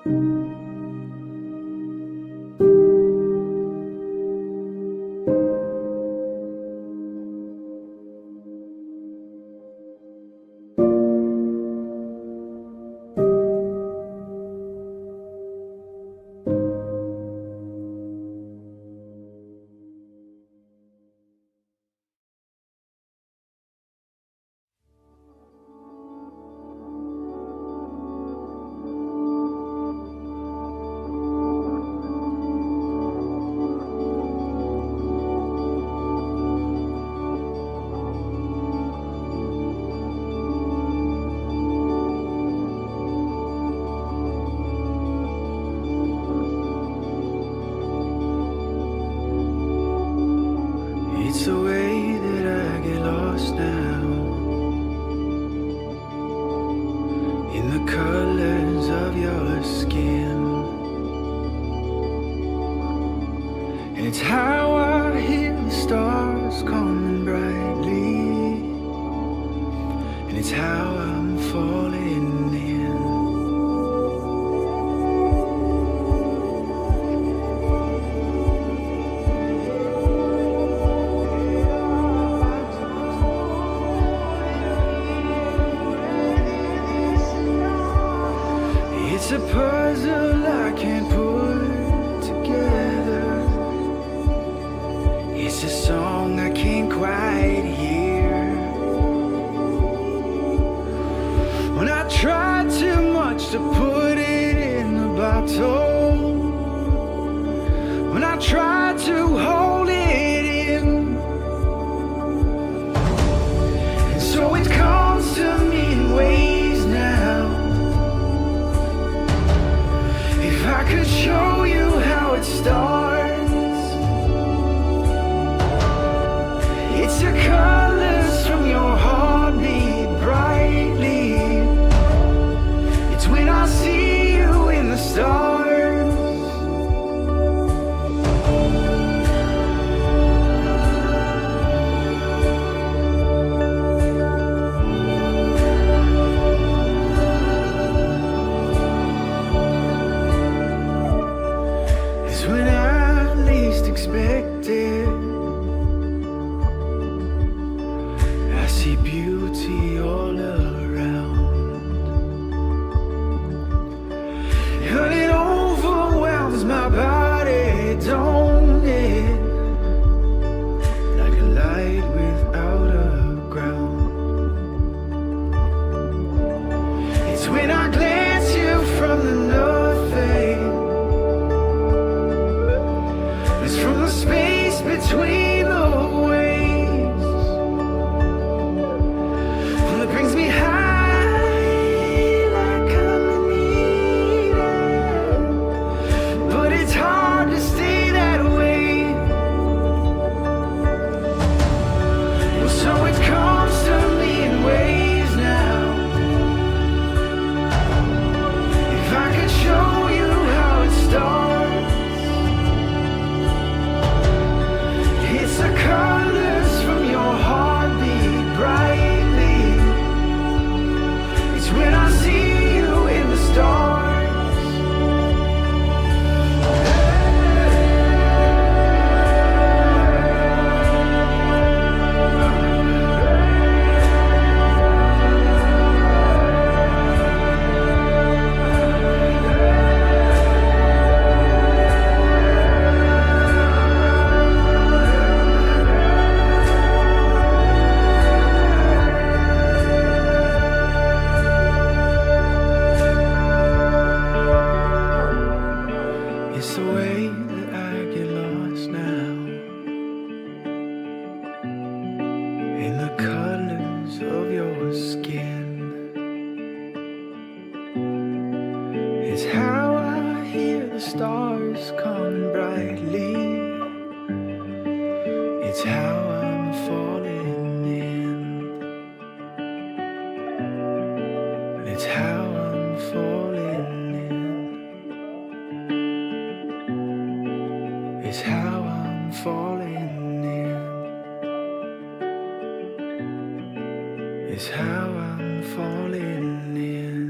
It's the way that I get lost now in the colors of your skin. And it's how I hear the stars coming brightly. And it's how I'm falling in. It's a puzzle I can't put together. It's a song I can't quite hear. When I try too much to put it in the bottle, when I try to hold it in, and so it comes to me in ways now. If I could show you how it starts, it's the colors from your heartbeat brightly. It's when I see you in the stars. It's when I least expect it. I see beauty all around, and it overwhelms my body, don't it? Like a light without a ground. It's when I glance you from the nothing. It's from the space between the waves. Well, it brings me high like I'm needed, but it's hard to stay that way. Well, so it comes to me in ways now. If I could show you how it starts, it's the colors from your heartbeat brightly. It's when I see you in the stars. It's the way that I get lost now in the colors of your skin. It's how I hear the stars come brightly. It's how I'm falling in. And it's how I'm falling in. It's how I'm falling in. It's how I'm falling in.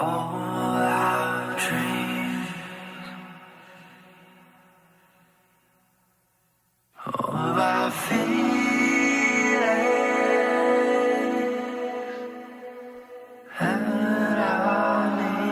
our dreams, all of our feelings and our needs.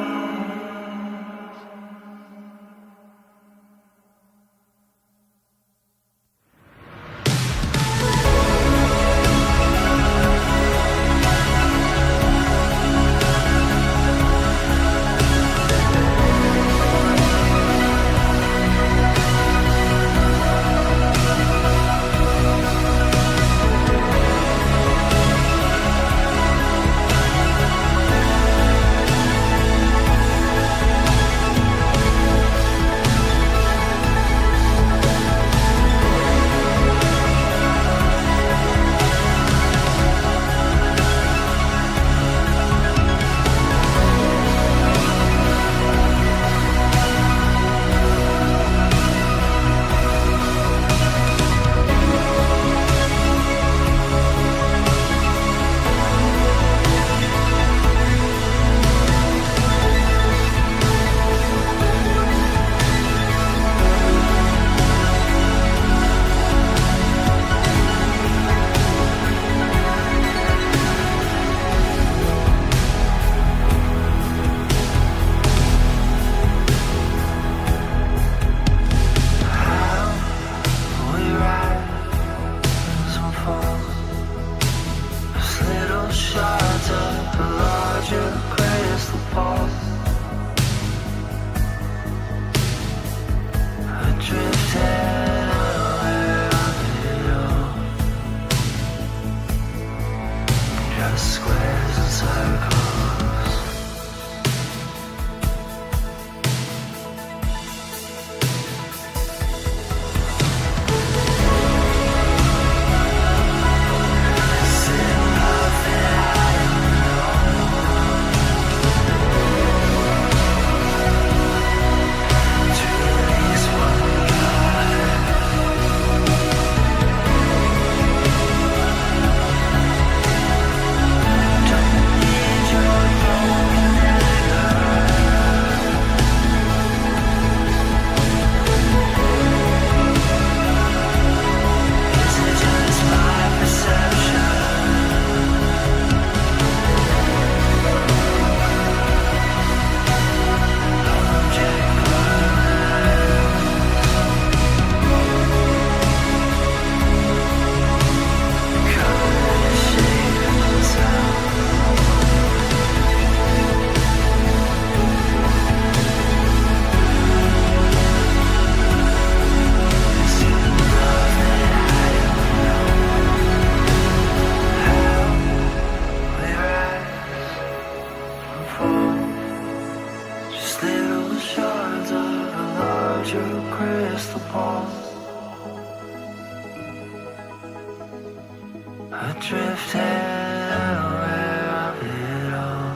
Adrift unaware of it all,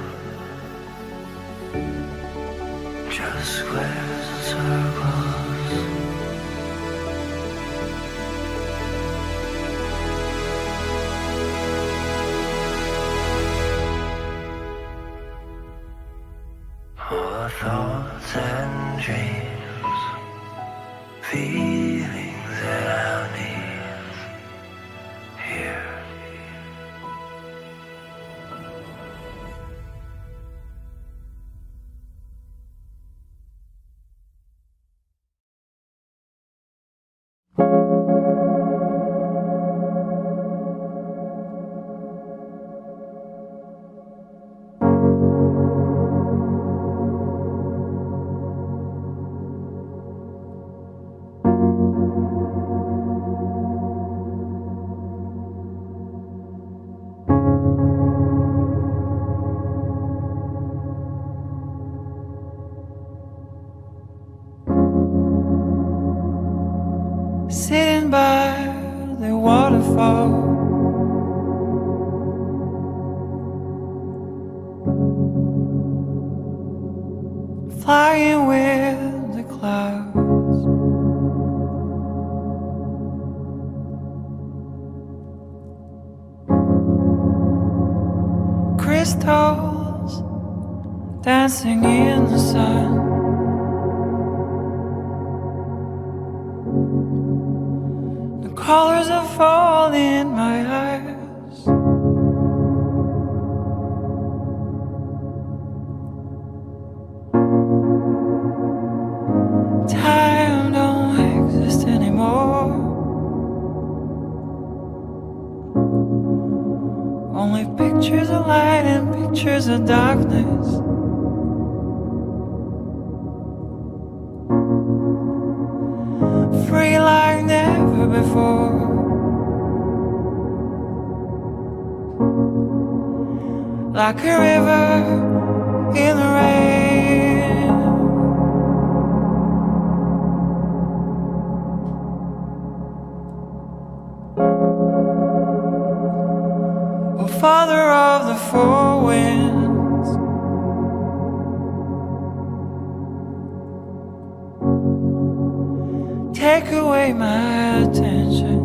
just squares and circles. All thoughts and dreams, feelings and our needs here. Sitting by the waterfall, flying with the clouds, crystals dancing in the sun. The colors are falling in my eyes. Time don't exist anymore. Only pictures of light and pictures of darkness. Free like never before. Like a river in the rain. Oh, Father of the four winds, take away my attentions.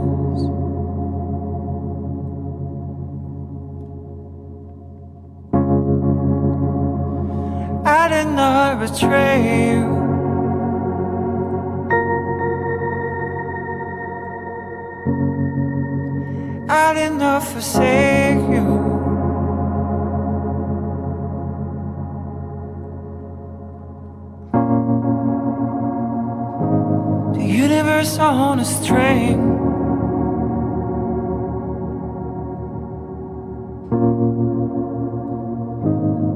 I did not betray you. I did not forsake you. The universe on a string,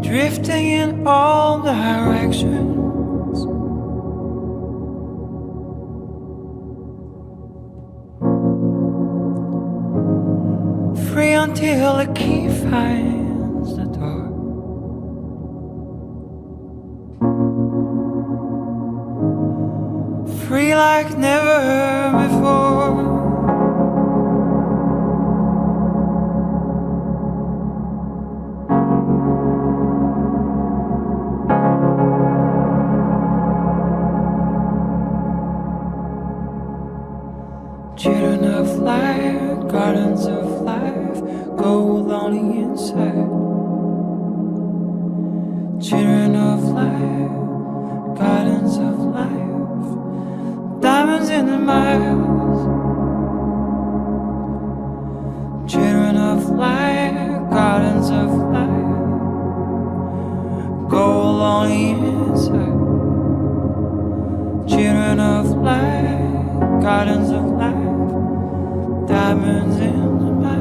drifting in all directions. Free until the key finds the door. Free like never before. Children of light, gardens of life, gold on the inside. Children of light, gardens of life, diamonds in the miles. Children of light, gardens of life, gold on the inside. Children of light, gardens of life, diamonds in the miles.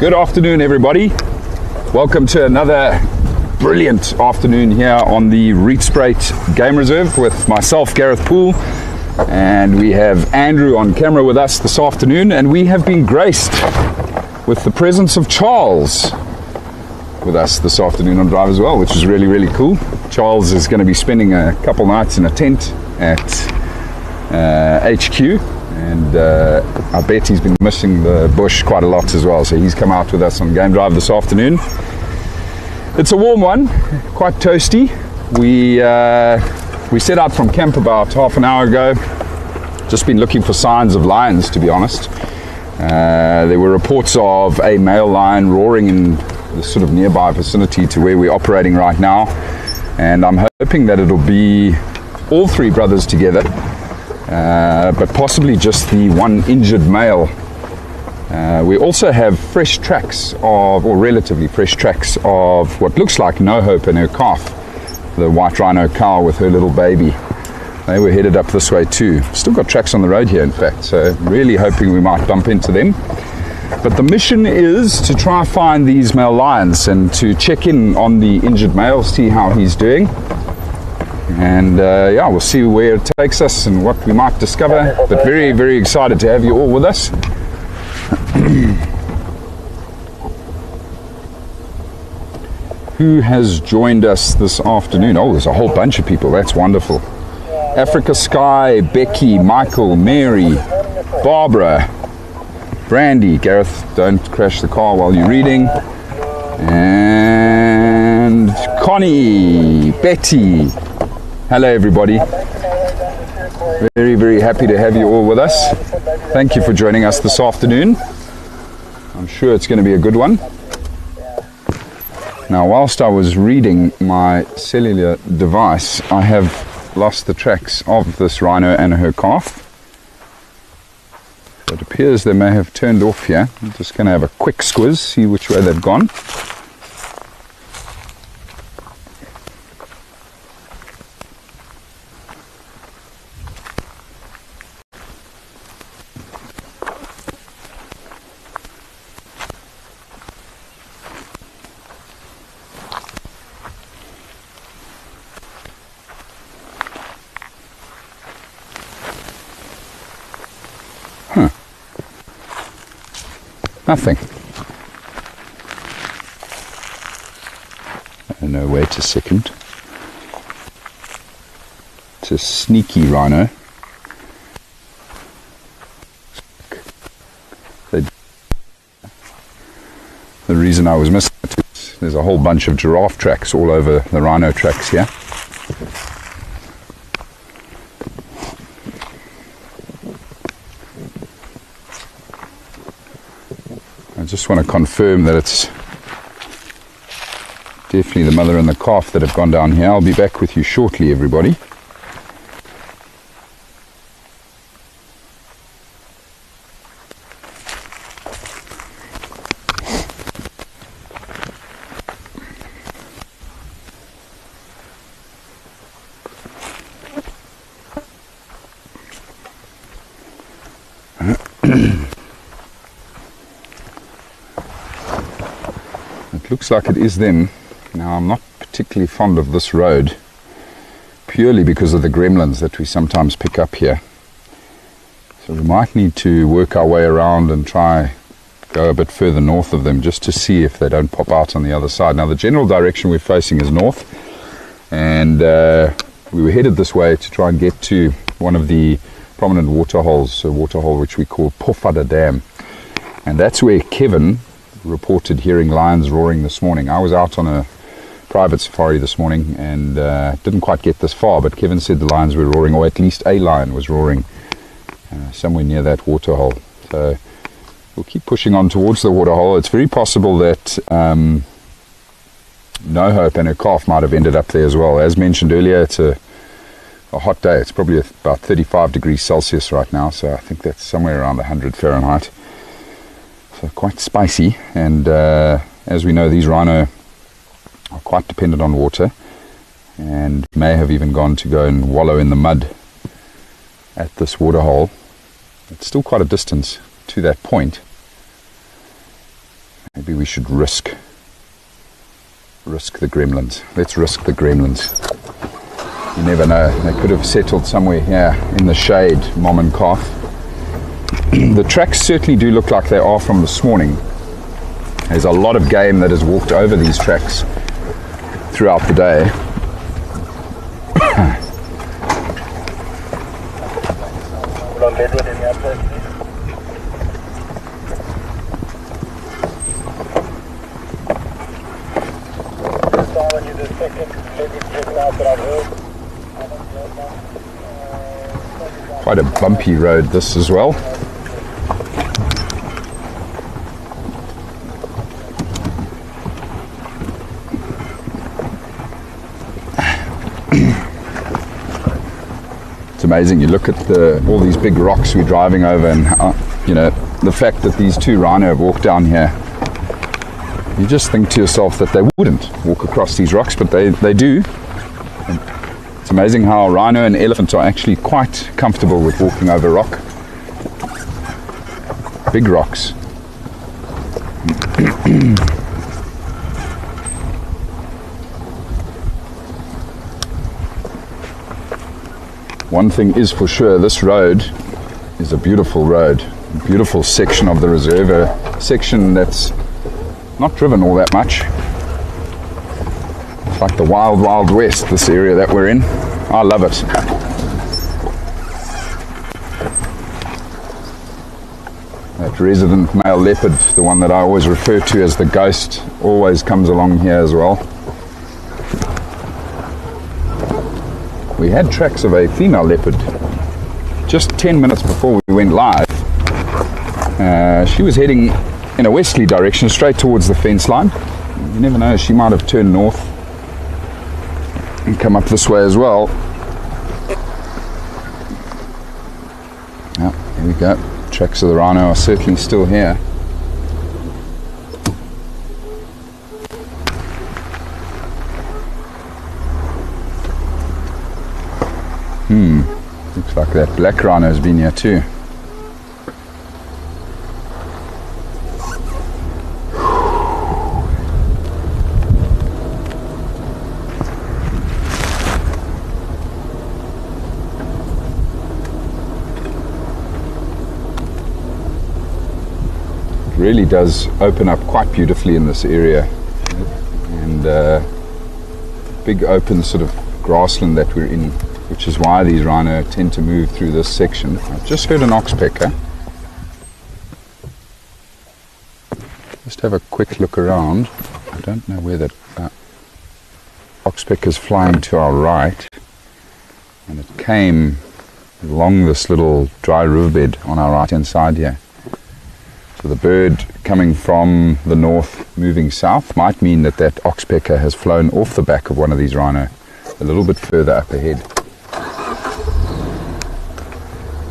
Good afternoon, everybody. Welcome to another brilliant afternoon here on the Rietspruit Game Reserve with myself, Gareth Poole, and we have Andrew on camera with us this afternoon, and we have been graced with the presence of Charles with us this afternoon on drive as well, which is really, really cool. Charles is going to be spending a couple nights in a tent at HQ, and I bet he's been missing the bush quite a lot as well, so he's come out with us on game drive this afternoon. It's a warm one, quite toasty. We set out from camp about half an hour ago. Just been looking for signs of lions, to be honest. There were reports of a male lion roaring in the sort of nearby vicinity to where we're operating right now, and I'm hoping that it'll be all three brothers together, but possibly just the one injured male We also have fresh tracks of, or relatively fresh tracks of what looks like No Hope and her calf, the white rhino cow with her little baby. They were headed up this way too. Still got tracks on the road here, in fact, so really hoping we might bump into them. But the mission is to try and find these male lions and to check in on the injured male, see how he's doing. And yeah, we'll see where it takes us and what we might discover. But very, very excited to have you all with us. Who has joined us this afternoon? Oh, there's a whole bunch of people. That's wonderful. Africa Sky, Becky, Michael, Mary, Barbara, Brandy. Gareth, don't crash the car while you're reading. And Connie, Betty. Hello, everybody. Very, very happy to have you all with us. Thank you for joining us this afternoon. I'm sure it's going to be a good one. Now, whilst I was reading my cellular device, I have lost the tracks of this rhino and her calf. It appears they may have turned off here. I'm just going to have a quick squiz, see which way they've gone. Nothing. No way to second. It's a sneaky rhino. The reason I was missing it is there's a whole bunch of giraffe tracks all over the rhino tracks here. I just want to confirm that it's definitely the mother and the calf that have gone down here. I'll be back with you shortly, everybody. Looks like it is them. Now, I'm not particularly fond of this road, purely because of the gremlins that we sometimes pick up here. So we might need to work our way around and try go a bit further north of them just to see if they don't pop out on the other side. Now, the general direction we're facing is north, and we were headed this way to try and get to one of the prominent waterholes, a waterhole which we call Pofada Dam, and that's where Kevin reported hearing lions roaring this morning. I was out on a private safari this morning and didn't quite get this far, but Kevin said the lions were roaring, or at least a lion was roaring somewhere near that waterhole. So we'll keep pushing on towards the waterhole. It's very possible that No Hope and her calf might have ended up there as well. As mentioned earlier, it's a hot day. It's probably about 35 degrees Celsius right now, so I think that's somewhere around 100 Fahrenheit. So quite spicy, and as we know, these rhino are quite dependent on water and may have even gone to go and wallow in the mud at this waterhole. It's still quite a distance to that point. Maybe we should risk the gremlins. Let's risk the gremlins. You never know, they could have settled somewhere here in the shade, mom and calf. The tracks certainly do look like they are from this morning. There's a lot of game that has walked over these tracks throughout the day. Quite a bumpy road this as well. It's amazing, you look at all these big rocks we're driving over and you know, the fact that these two rhino have walked down here, you just think to yourself that they wouldn't walk across these rocks, but they do. And it's amazing how rhino and elephants are actually quite comfortable with walking over rock. Big rocks. One thing is for sure, this road is a beautiful road, a beautiful section of the reserve, a section that's not driven all that much. It's like the wild, wild west, this area that we're in. I love it. That resident male leopard, the one that I always refer to as the ghost, always comes along here as well. We had tracks of a female leopard just 10 minutes before we went live. She was heading in a westerly direction straight towards the fence line. You never know, she might have turned north and come up this way as well. Oh, here we go. Tracks of the rhino are certainly still here. Looks like that black rhino has been here too. It really does open up quite beautifully in this area, and big open sort of grassland that we're in, which is why these rhino tend to move through this section. I've just heard an oxpecker. Just have a quick look around. I don't know where that oxpecker's flying to our right, and it came along this little dry riverbed on our right hand side here. So the bird coming from the north moving south might mean that that oxpecker has flown off the back of one of these rhino a little bit further up ahead.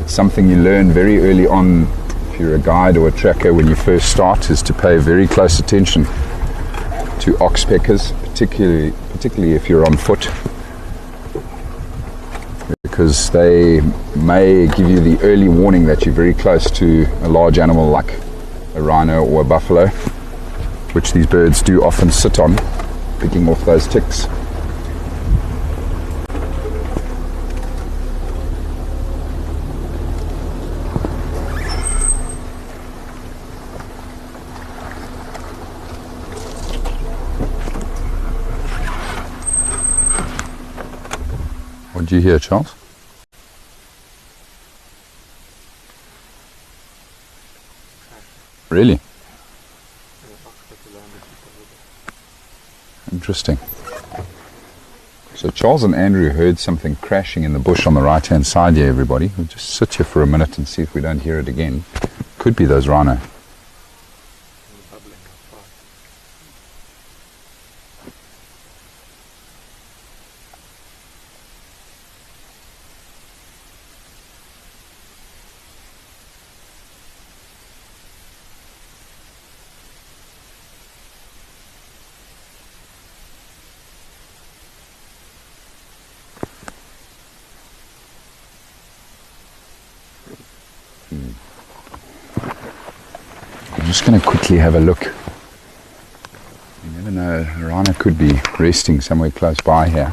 It's something you learn very early on if you're a guide or a tracker when you first start, is to pay very close attention to oxpeckers, particularly if you're on foot, because they may give you the early warning that you're very close to a large animal like a rhino or a buffalo, which these birds do often sit on, picking off those ticks. What did you hear, Charles? Really? Interesting. So Charles and Andrew heard something crashing in the bush on the right hand side here, everybody. We'll just sit here for a minute and see if we don't hear it again. Could be those rhino. I'm just going to quickly have a look. You never know, a rhino could be resting somewhere close by here.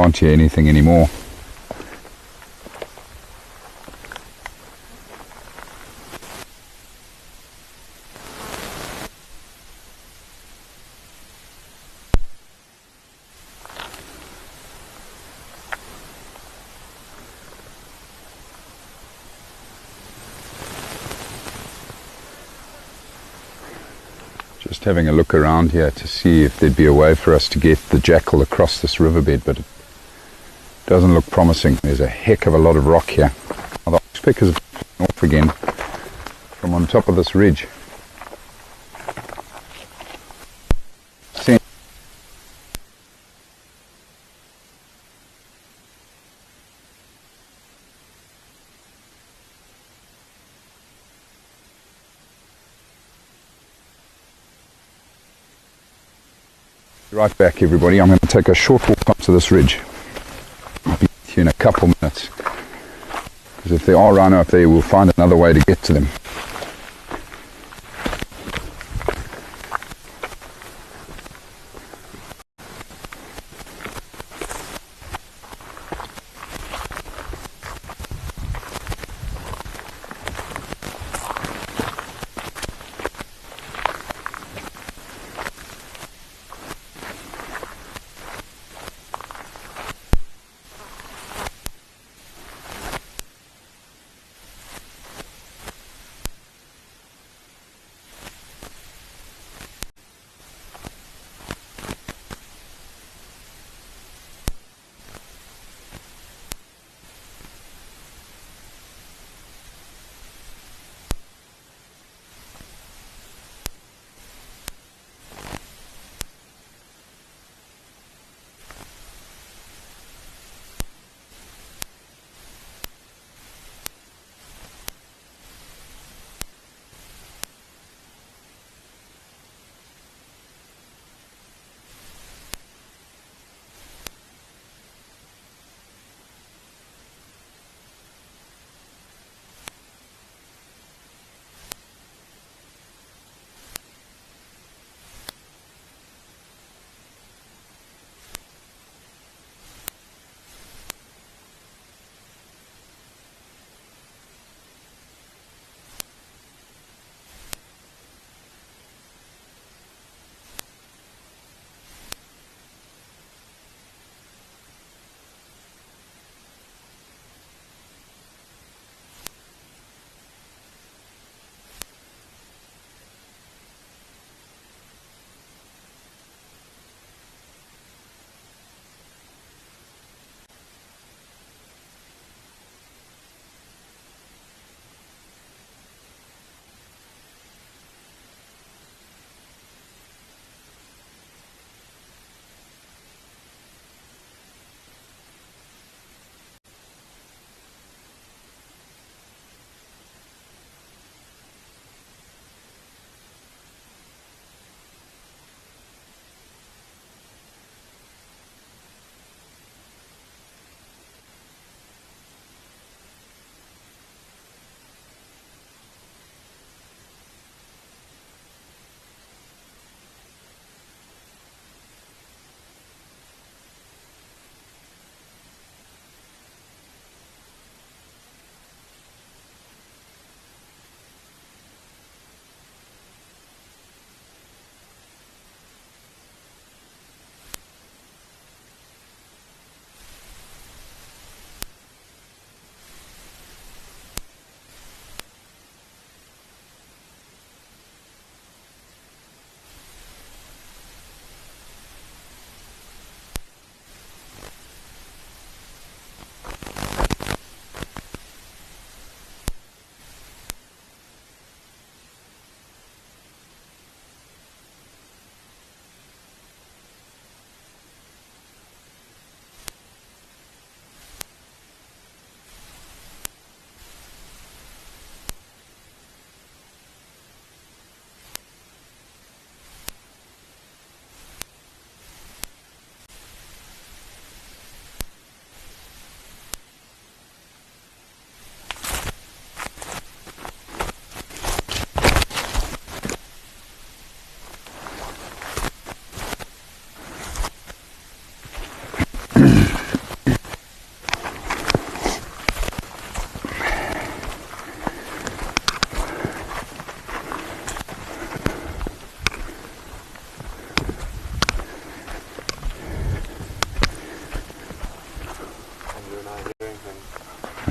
Can't hear anything anymore. Just having a look around here to see if there'd be a way for us to get the jackal across this riverbed, but it doesn't look promising. There's a heck of a lot of rock here. Oh, the oxpeckers have fallen off again from on top of this ridge. Right back, everybody. I'm going to take a short walk onto this ridge. I'll be with you in a couple minutes, because if there are rhino up there, we'll find another way to get to them.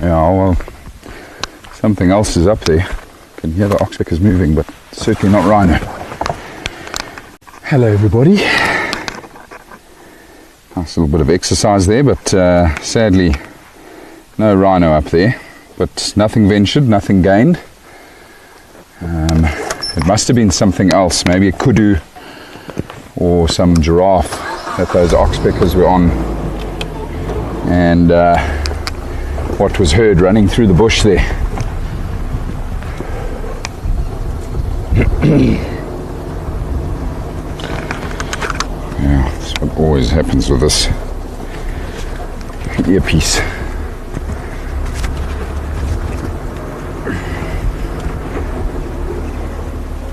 Yeah, well, something else is up there. I can hear the oxpeckers moving, but certainly not rhino. Hello everybody. Nice little bit of exercise there, but sadly no rhino up there. But nothing ventured, nothing gained. It must have been something else, maybe a kudu or some giraffe that those oxpeckers were on. And what was heard running through the bush there. Yeah, that's what always happens with this earpiece.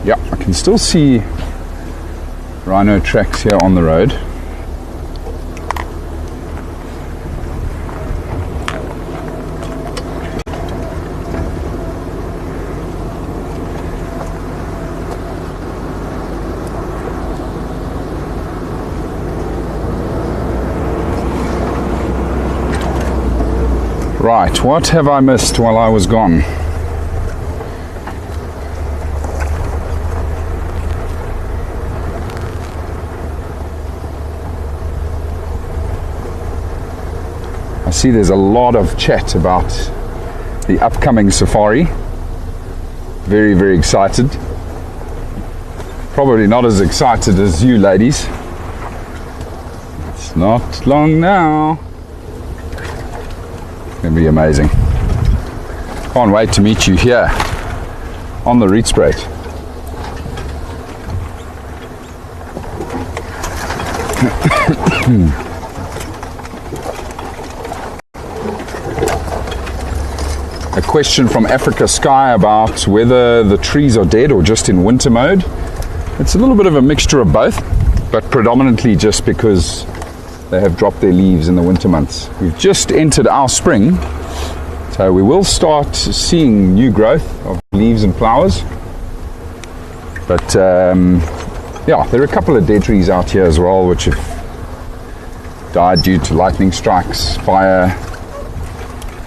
Yeah, I can still see rhino tracks here on the road. Right, what have I missed while I was gone? I see there's a lot of chat about the upcoming safari. Very, very excited. Probably not as excited as you ladies. It's not long now. It's going to be amazing. Can't wait to meet you here on the Rietspruit. A question from Africa Sky about whether the trees are dead or just in winter mode. It's a little bit of a mixture of both, but predominantly just because they have dropped their leaves in the winter months. We've just entered our spring, so we will start seeing new growth of leaves and flowers. But yeah, there are a couple of dead trees out here as well which have died due to lightning strikes, fire,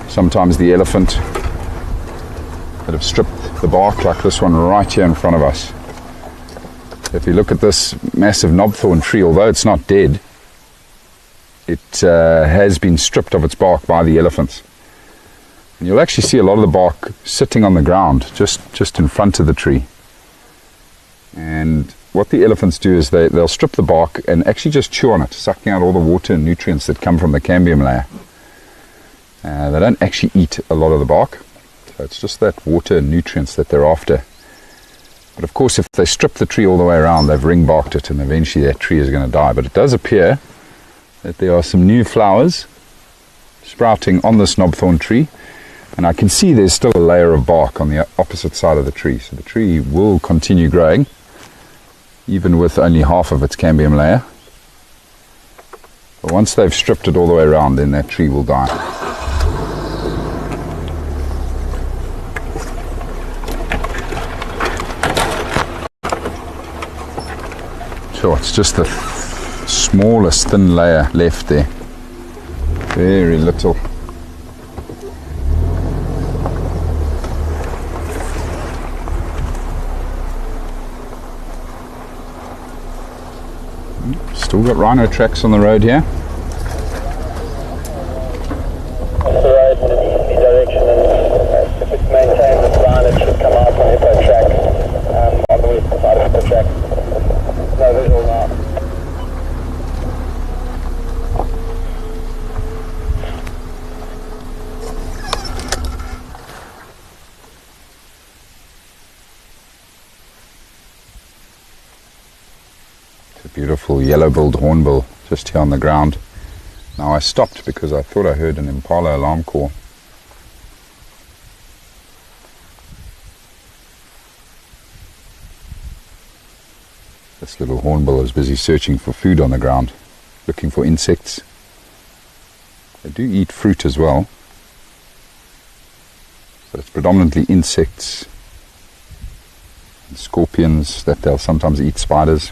sometimes the elephant, that have stripped the bark, like this one right here in front of us. If you look at this massive knobthorn tree, although it's not dead, it has been stripped of its bark by the elephants. And you'll actually see a lot of the bark sitting on the ground, just in front of the tree. And what the elephants do is they'll strip the bark and actually just chew on it, sucking out all the water and nutrients that come from the cambium layer. They don't actually eat a lot of the bark, so it's just that water and nutrients that they're after. But of course, if they strip the tree all the way around, they've ring-barked it, and eventually that tree is going to die. But it does appear that there are some new flowers sprouting on this knobthorn tree, and I can see there's still a layer of bark on the opposite side of the tree, so the tree will continue growing even with only half of its cambium layer. But once they've stripped it all the way around, then that tree will die. Sure, it's just the smallest thin layer left there. Very little. Still got rhino tracks on the road here. Off the road in an easterly direction, and if it's maintained this line, it should come out on Hippo track, on the western side of Hippo track. No visual now. It's a beautiful yellow-billed hornbill just here on the ground. Now I stopped because I thought I heard an impala alarm call. This little hornbill is busy searching for food on the ground, looking for insects. They do eat fruit as well. So it's predominantly insects and scorpions, that they'll sometimes eat spiders.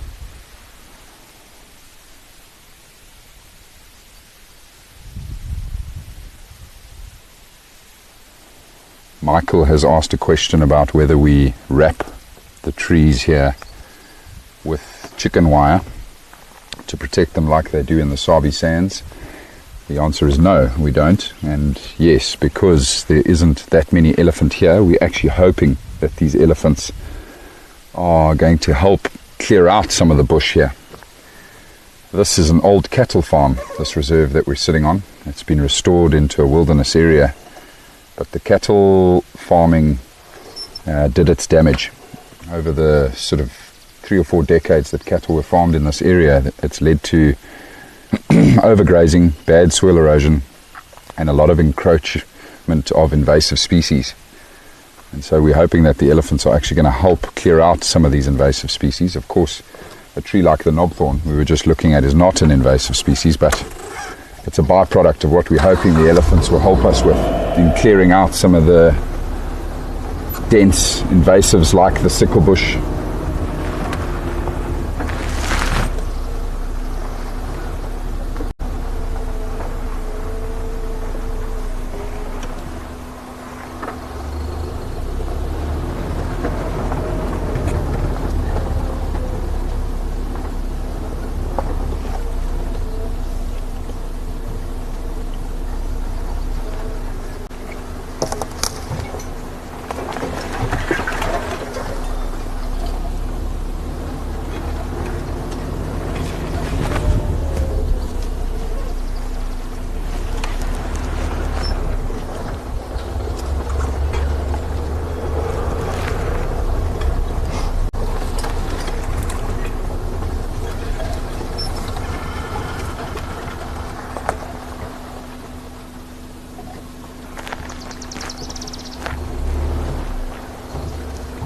Michael has asked a question about whether we wrap the trees here with chicken wire to protect them like they do in the Sabi Sands. The answer is no, we don't. And yes, because there isn't that many elephant here, we're actually hoping that these elephants are going to help clear out some of the bush here. This is an old cattle farm, this reserve that we're sitting on. It's been restored into a wilderness area, but the cattle farming did its damage. Over the sort of 3 or 4 decades that cattle were farmed in this area, it's led to overgrazing, bad soil erosion, and a lot of encroachment of invasive species. And so we're hoping that the elephants are actually going to help clear out some of these invasive species. Of course, a tree like the knobthorn we were just looking at is not an invasive species, but it's a byproduct of what we're hoping the elephants will help us with in clearing out some of the dense invasives like the sickle bush.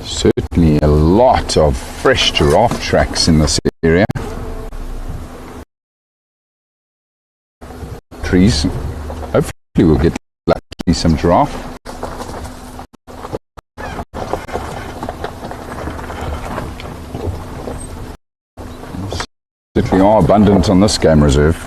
Certainly a lot of fresh giraffe tracks in this area. Trees. Hopefully we'll get lucky some giraffe. Certainly are abundant on this game reserve.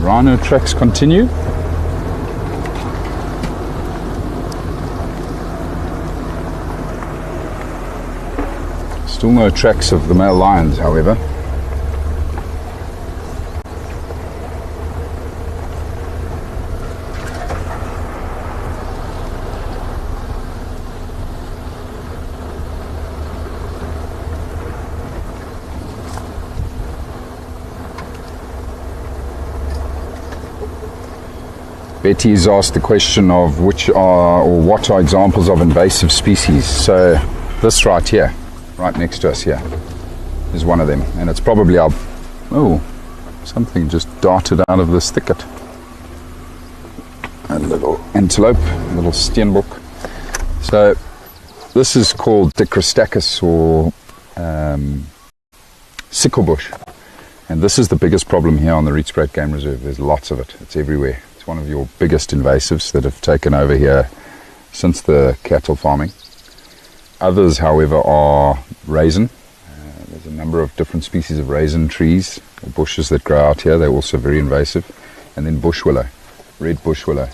Rhino tracks continue. Still no tracks of the male lions, however. Betty's asked the question of which are or what are examples of invasive species. So this right here, right next to us here, is one of them, and it's probably our, oh, something just darted out of this thicket. A little antelope, a little steenbok. So this is called Dicrostachys, or sickle bush, And this is the biggest problem here on the Rietspruit Game Reserve. There's lots of it. It's everywhere. It's one of your biggest invasives that have taken over here since the cattle farming. Others, however, are raisin. There's a number of different species of raisin trees or bushes that grow out here. They're also very invasive. And then bush willow, red bush willow.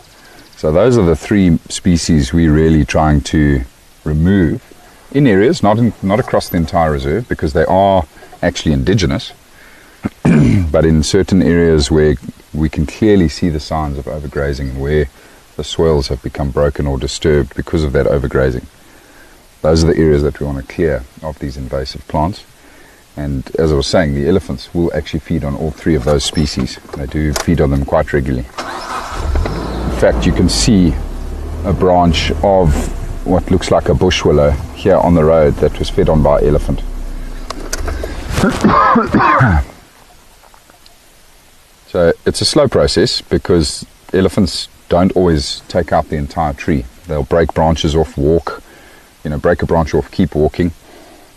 So those are the three species we're really trying to remove in areas, not across the entire reserve, because they are actually indigenous. But in certain areas where we can clearly see the signs of overgrazing and where the soils have become broken or disturbed because of that overgrazing. Those are the areas that we want to clear of these invasive plants. And as I was saying, the elephants will actually feed on all three of those species. They do feed on them quite regularly. In fact, you can see a branch of what looks like a bush willow here on the road that was fed on by an elephant. So it's a slow process because elephants don't always take out the entire tree. They'll break branches off, break a branch off, keep walking,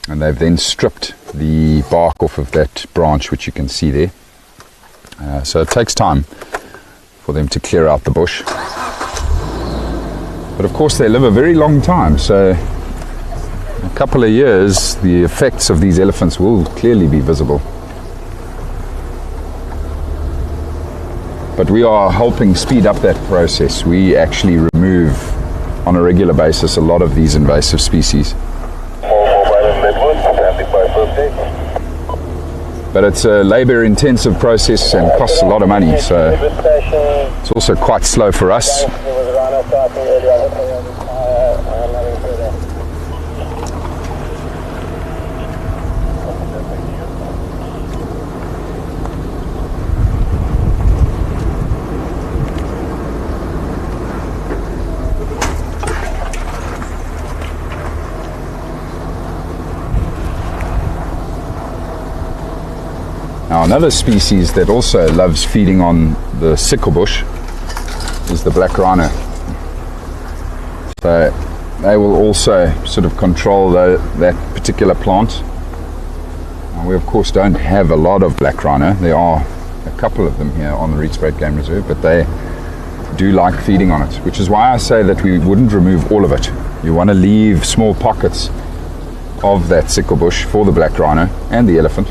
and they've then stripped the bark off of that branch, which you can see there. So it takes time for them to clear out the bush. But of course they live a very long time, so in a couple of years the effects of these elephants will clearly be visible. But we are helping speed up that process. We actually remove on a regular basis a lot of these invasive species. But it's a labor intensive process and costs a lot of money, so it's also quite slow for us. Now, another species that also loves feeding on the sickle bush is the black rhino. So they will also sort of control that particular plant. Now, we of course don't have a lot of black rhino. There are a couple of them here on the Rietspruit Game Reserve, but they do like feeding on it, which is why I say that we wouldn't remove all of it. You want to leave small pockets of that sickle bush for the black rhino and the elephant.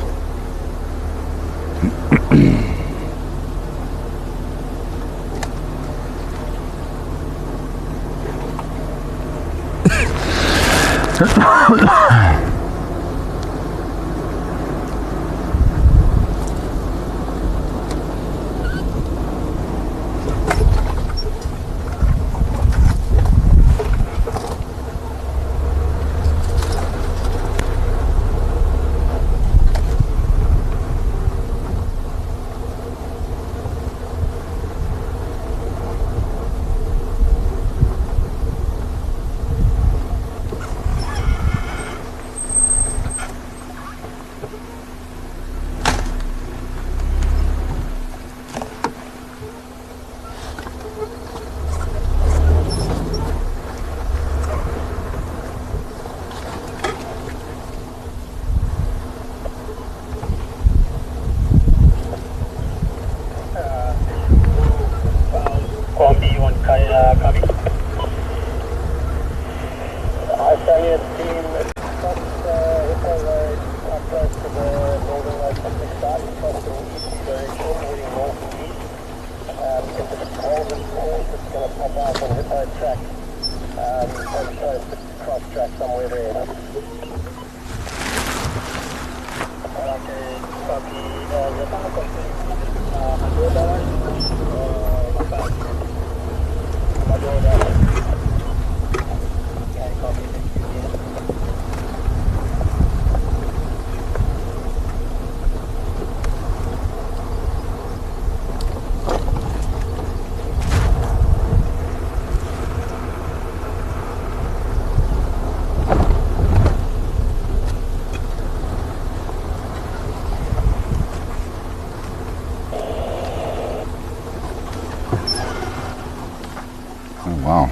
Wow,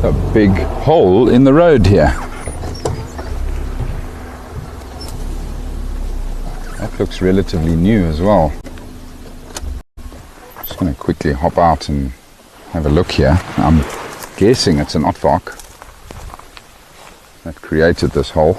a big hole in the road here. That looks relatively new as well. Just going to quickly hop out and have a look here. I'm guessing it's an Aardvark that created this hole.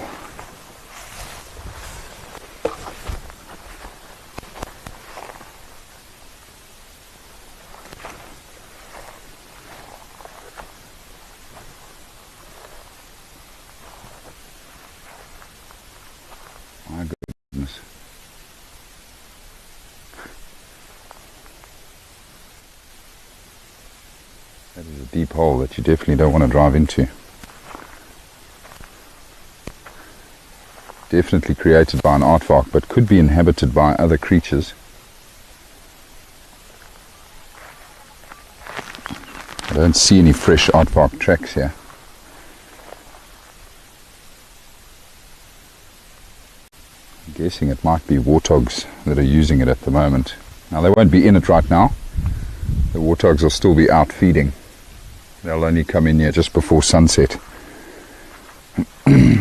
My goodness. That is a deep hole that you definitely don't want to drive into. Definitely created by an Aardvark, but could be inhabited by other creatures. I don't see any fresh Aardvark tracks here. I'm guessing it might be warthogs that are using it at the moment. Now they won't be in it right now. The warthogs will still be out feeding. They'll only come in here just before sunset. These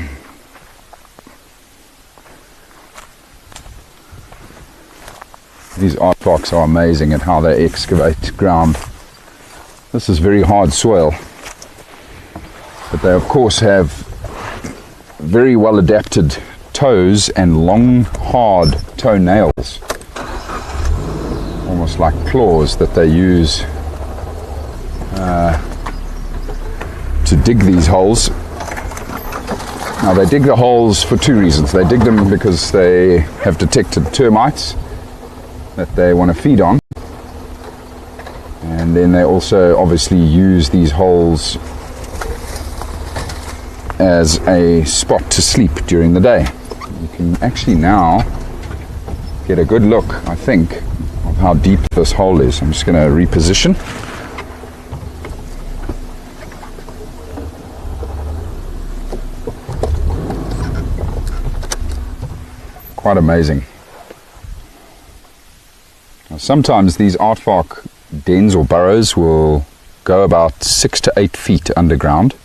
Aardvarks are amazing at how they excavate ground. This is very hard soil, but they of course have very well adapted toes and long hard toenails, almost like claws that they use to dig these holes. Now they dig the holes for two reasons. They dig them because they have detected termites that they want to feed on, and then they also obviously use these holes as a spot to sleep during the day. You can actually now get a good look, I think, of how deep this hole is. I'm just going to reposition. Quite amazing. Sometimes these Aardvark dens or burrows will go about 6 to 8 feet underground,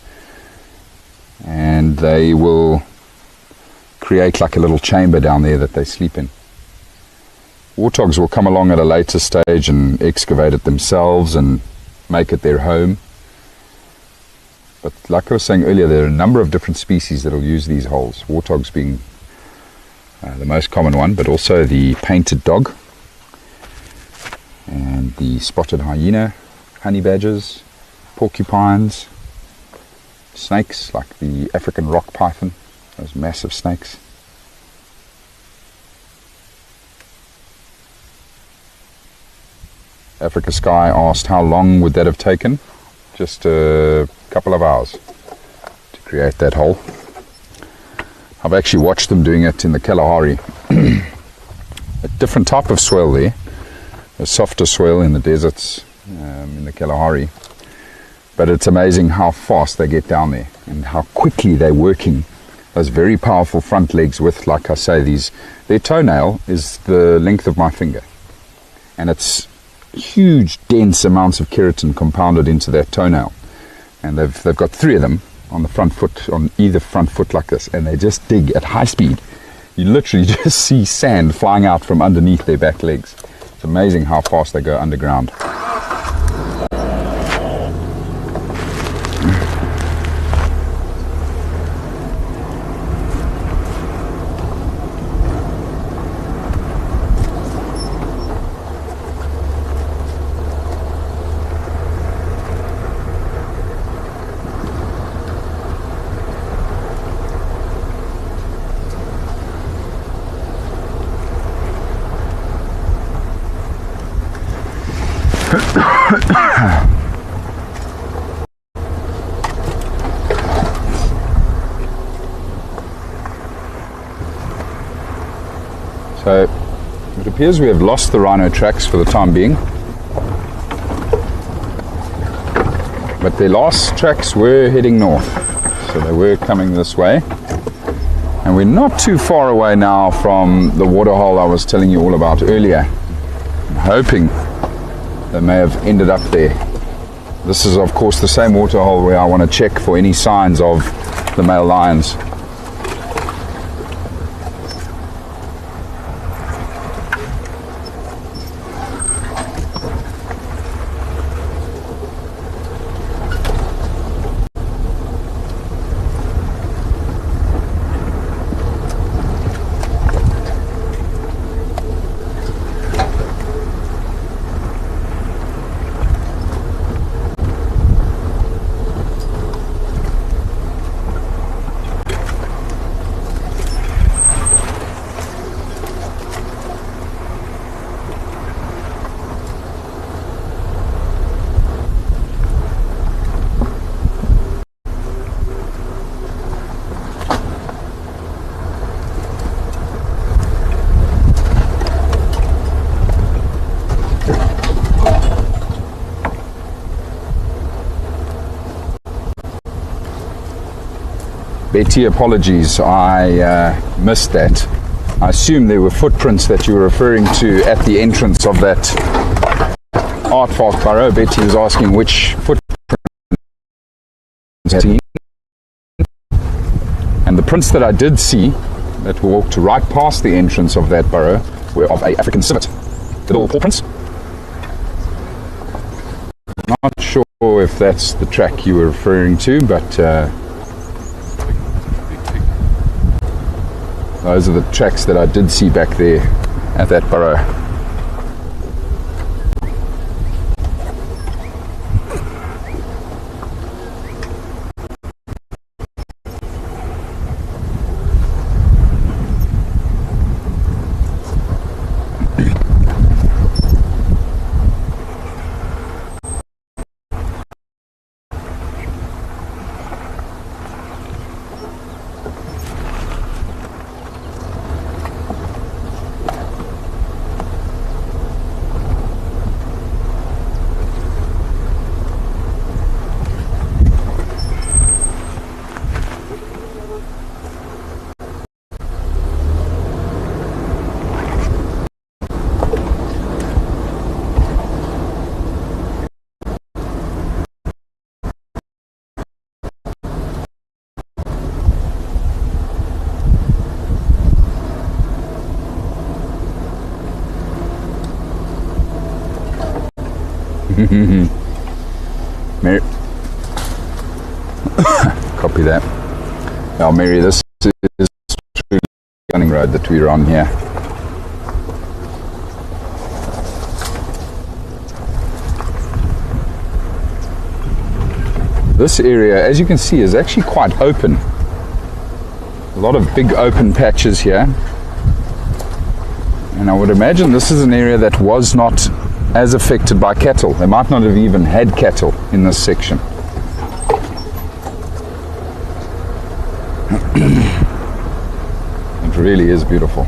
and they will create like a little chamber down there that they sleep in. Warthogs will come along at a later stage and excavate it themselves and make it their home. But like I was saying earlier, there are a number of different species that will use these holes, warthogs being the most common one, but also the painted dog, and the spotted hyena, honey badgers, porcupines, snakes like the African rock python, those massive snakes. Africa Sky asked how long would that have taken? Just a couple of hours to create that hole. I've actually watched them doing it in the Kalahari. A different type of soil there. A softer soil in the deserts, in the Kalahari, but it's amazing how fast they get down there and how quickly they're working those very powerful front legs with, like I say, their toenail is the length of my finger, and it's huge dense amounts of keratin compounded into that toenail, and they've got 3 of them on the front foot, on either front foot like this, and they just dig at high speed. You literally just see sand flying out from underneath their back legs. It's amazing how fast they go underground. So it appears we have lost the rhino tracks for the time being, but their last tracks were heading north, so they were coming this way, and we're not too far away now from the waterhole I was telling you all about earlier. I'm hoping they may have ended up there. This is of course the same waterhole where I want to check for any signs of the male lions. Betty, apologies, I missed that. I assume there were footprints that you were referring to at the entrance of that Aardvark burrow. Betty was asking which footprints had seen. And the prints that I did see that walked right past the entrance of that burrow were of a African civet. Little paw prints. Not sure if that's the track you were referring to, but those are the tracks that I did see back there at that burrow. Mary, copy that. Now, Mary, this is the gunning road that we're on here. This area, as you can see, is actually quite open. A lot of big open patches here. And I would imagine this is an area that was not as affected by cattle. They might not have even had cattle in this section. It really is beautiful.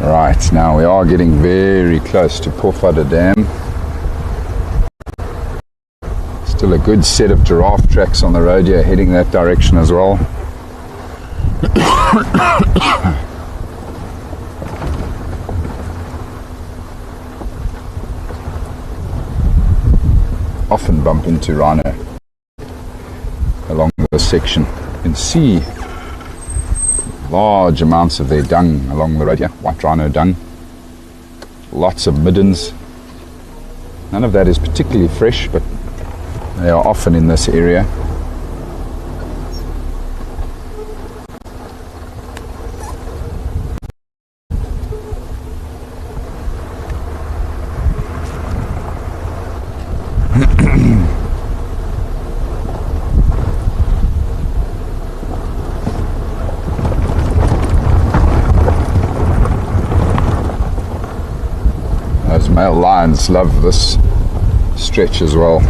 Right, now we are getting very close to Bushveld Dam. Still a good set of giraffe tracks on the road here heading that direction as well. Often bump into rhino along this section. You can see large amounts of their dung along the road here, white rhino dung. Lots of middens. None of that is particularly fresh, but they are often in this area. Male lions love this stretch as well.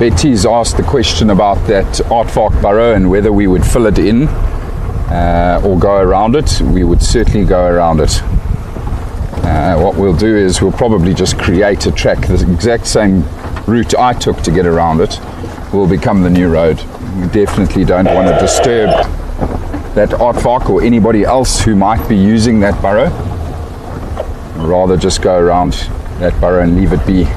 Betty's asked the question about that Aardvark burrow and whether we would fill it in or go around it. We would certainly go around it. What we'll do is we'll probably just create a track, the exact same route I took to get around it will become the new road. We definitely don't want to disturb that Aardvark or anybody else who might be using that burrow. I'd rather just go around that burrow and leave it be.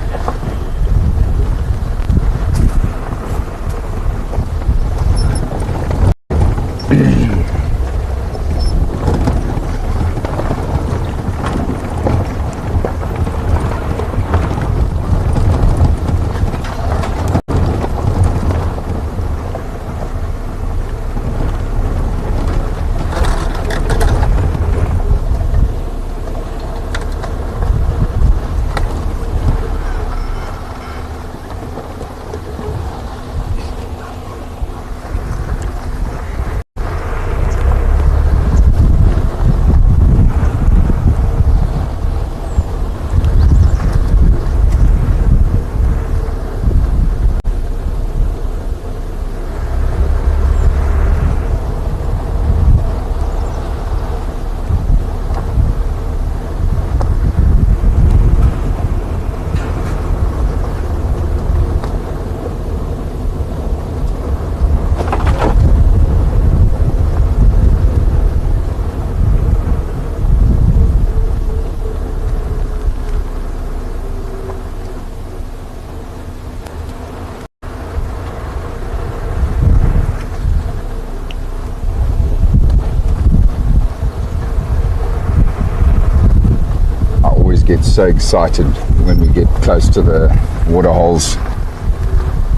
Get so excited when we get close to the water holes.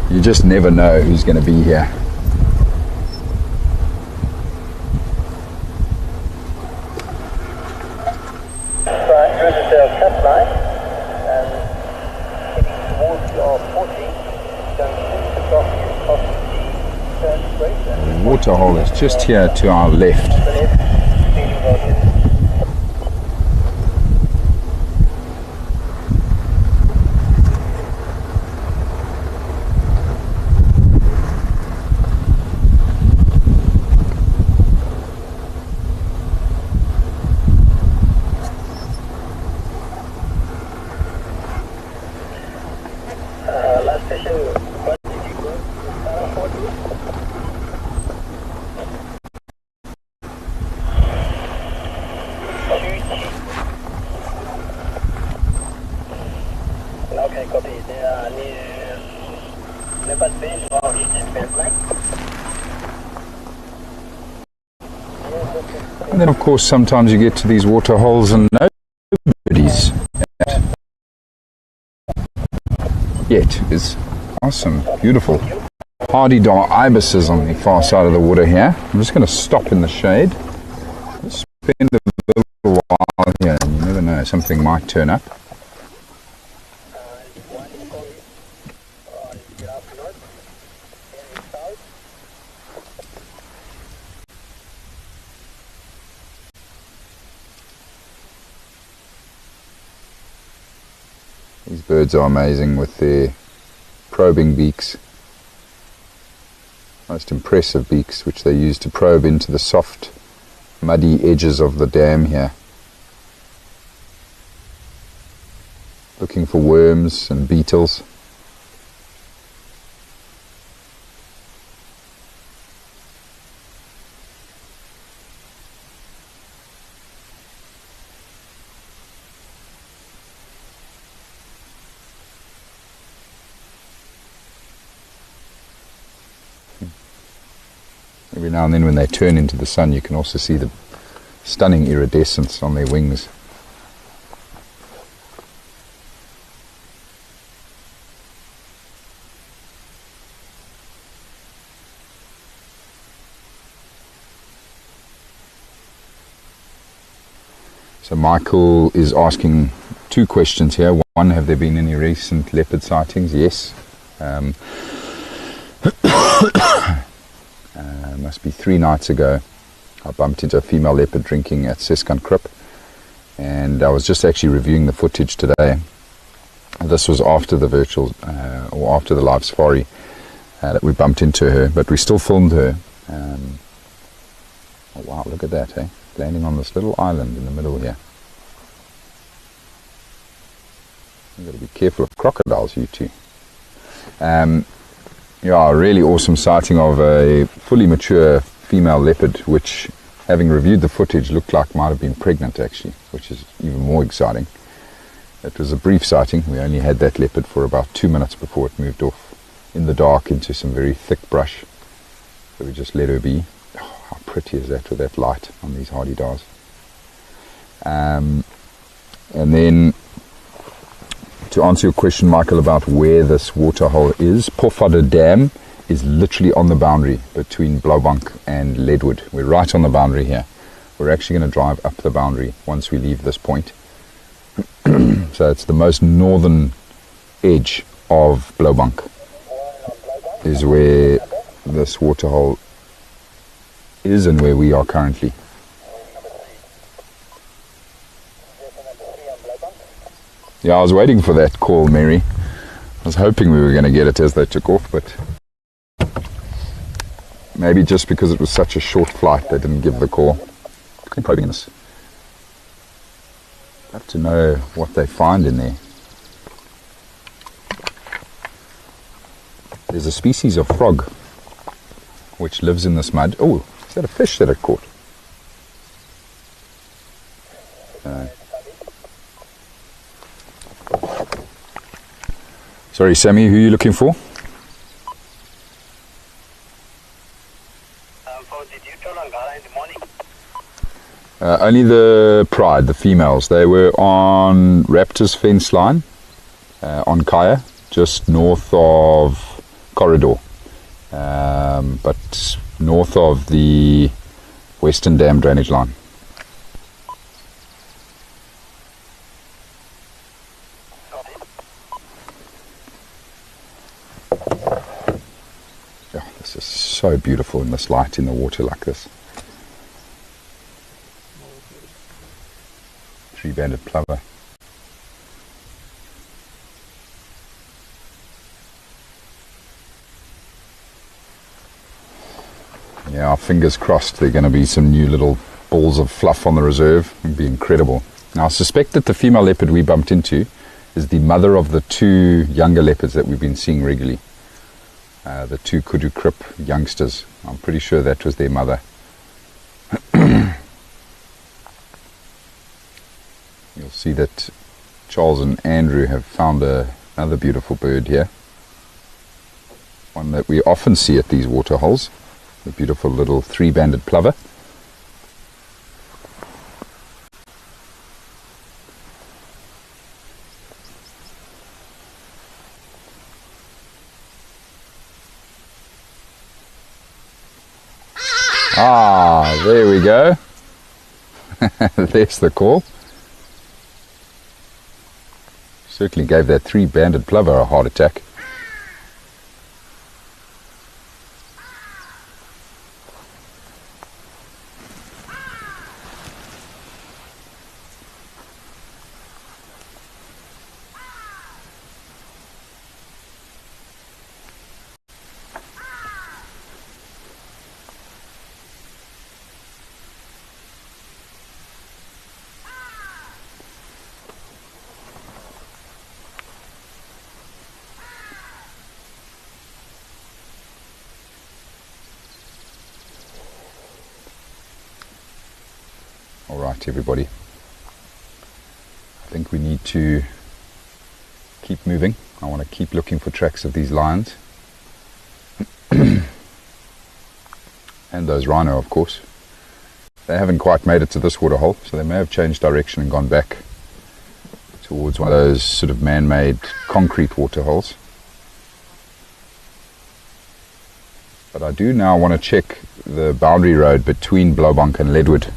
You just never know who's going to be here. Right, here's the sail cut line and heading towards your 40, going through the dock across the turn straight. The water hole is just here to our left. Okay, copy. They are near Leopard base or Rietspruit Black. And then of course sometimes you get to these water holes and nobody's yet. Is awesome, beautiful. Hardy dar ibises on the far side of the water here. I'm just going to stop in the shade. Just spend a little while here, and you never know, something might turn up. These birds are amazing with their probing beaks. Most impressive beaks, which they use to probe into the soft, muddy edges of the dam here. Looking for worms and beetles. Every now and then when they turn into the sun you can also see the stunning iridescence on their wings. So Michael is asking two questions here. One, have there been any recent leopard sightings? Yes. Must be 3 nights ago. I bumped into a female leopard drinking at Seskan Krip, and I was just actually reviewing the footage today. This was after the virtual, or after the live safari that we bumped into her, but we still filmed her. Oh wow, look at that, hey? Landing on this little island in the middle here. You've got to be careful of crocodiles, you two. Yeah, a really awesome sighting of a fully mature female leopard, which, having reviewed the footage, looked like might have been pregnant actually, which is even more exciting. It was a brief sighting. We only had that leopard for about 2 minutes before it moved off in the dark into some very thick brush. So we just let her be. Oh, how pretty is that with that light on these hardy dars. And then, to answer your question, Michael, about where this waterhole is, Pofadder Dam is literally on the boundary between Blauwbank and Leadwood. We're right on the boundary here. We're actually going to drive up the boundary once we leave this point. So it's the most northern edge of Blauwbank is where this waterhole is and where we are currently. Yeah, I was waiting for that call, Mary. I was hoping we were going to get it as they took off, but maybe just because it was such a short flight they didn't give the call. I'm probing this. I'd love to know what they find in there. There's a species of frog which lives in this mud. Oh, is that a fish that it caught? Sorry, Sammy, who are you looking for? Did you turn on Gara in the morning? Only the pride, the females. They were on Raptor's fence line, on Kaya, just north of Corridor, but north of the Western Dam drainage line. Yeah, this is so beautiful in this light in the water like this. Three-banded plover. Yeah, fingers crossed there are going to be some new little balls of fluff on the reserve. It'd be incredible. Now I suspect that the female leopard we bumped into is the mother of the two younger leopards that we've been seeing regularly. The two kudu krip youngsters. I'm pretty sure that was their mother. You'll see that Charles and Andrew have found another beautiful bird here. One that we often see at these waterholes. The beautiful little three-banded plover. Ah, there we go. There's the call. Certainly gave that three-banded plover a heart attack. Alright everybody, I think we need to keep moving. I want to keep looking for tracks of these lions and those rhino, of course. They haven't quite made it to this waterhole, so they may have changed direction and gone back towards one of those sort of man-made concrete waterholes. But I do now want to check the boundary road between Blauwbank and Leadwood.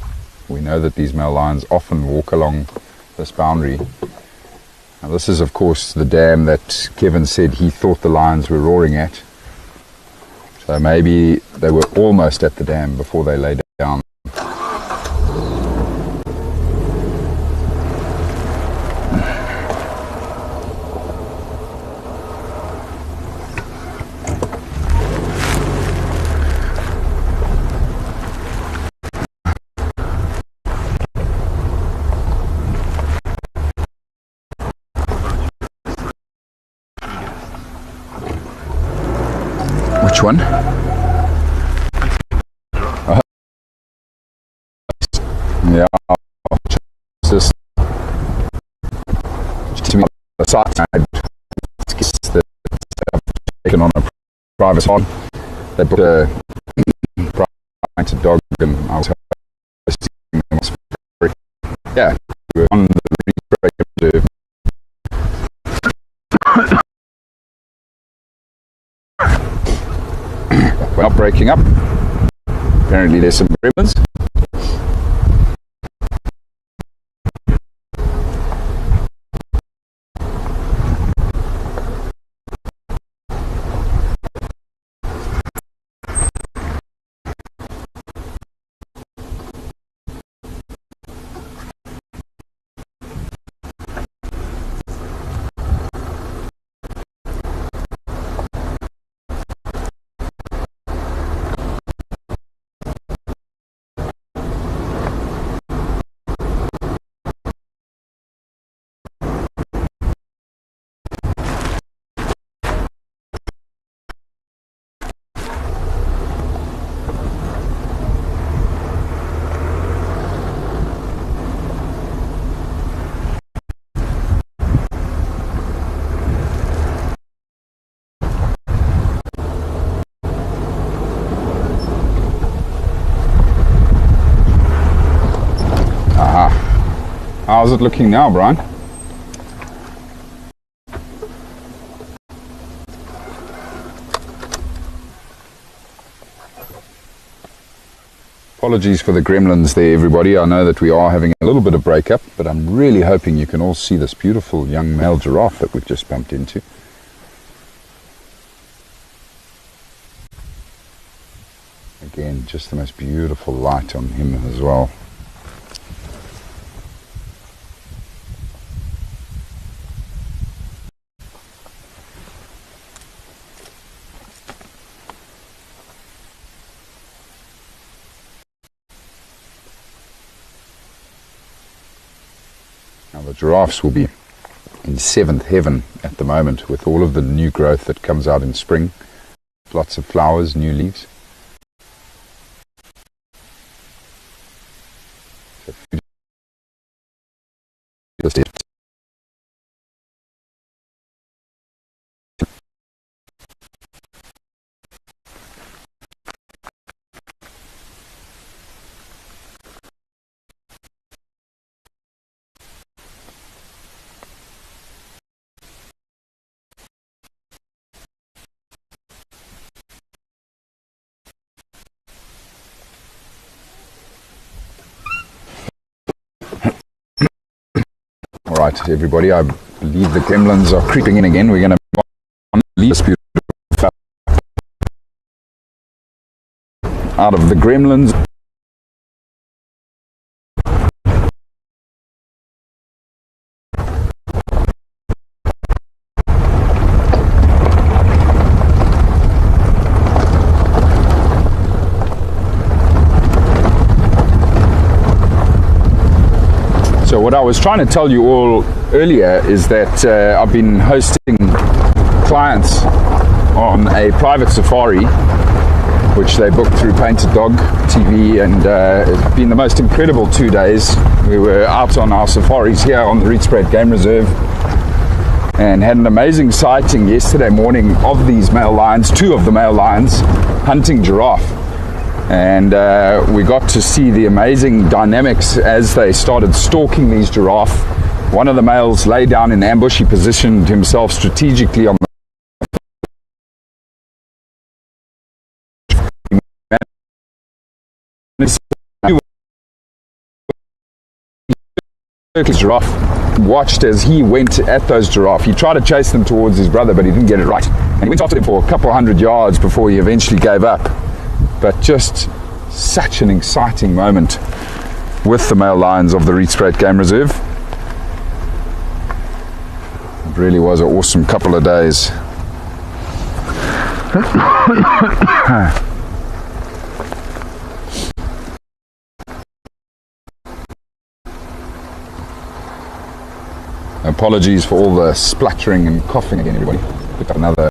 We know that these male lions often walk along this boundary. Now this is of course the dam that Kevin said he thought the lions were roaring at. So maybe they were almost at the dam before they lay down. one? Yeah, just to me the side that taken on a private hog. They booked a private dog, and I was hosting them. Yeah, we were on the Rietspruit Reserve. We're not breaking up. Apparently there's some gremlins. How's it looking now, Brian? Apologies for the gremlins there, everybody. I know that we are having a little bit of breakup, but I'm really hoping you can all see this beautiful young male giraffe that we've just bumped into. Again, just the most beautiful light on him as well. Now the giraffes will be in seventh heaven at the moment with all of the new growth that comes out in spring. Lots of flowers, new leaves. Alright, everybody, I believe the gremlins are creeping in again. We're going to leave this beautiful out of the gremlins. So what I was trying to tell you all earlier is that I've been hosting clients on a private safari which they booked through Painted Dog TV, and it's been the most incredible 2 days. We were out on our safaris here on the Rietspruit Game Reserve and had an amazing sighting yesterday morning of these male lions, two of the male lions hunting giraffe. And we got to see the amazing dynamics as they started stalking these giraffe. One of the males lay down in ambush. He positioned himself strategically on the giraffe. Watched as he went at those giraffe. He tried to chase them towards his brother, but he didn't get it right. And he went after them for a couple hundred yards before he eventually gave up. But just such an exciting moment with the male lions of the Rietspruit Game Reserve. It really was an awesome couple of days. Apologies for all the spluttering and coughing again, everybody. Pick up another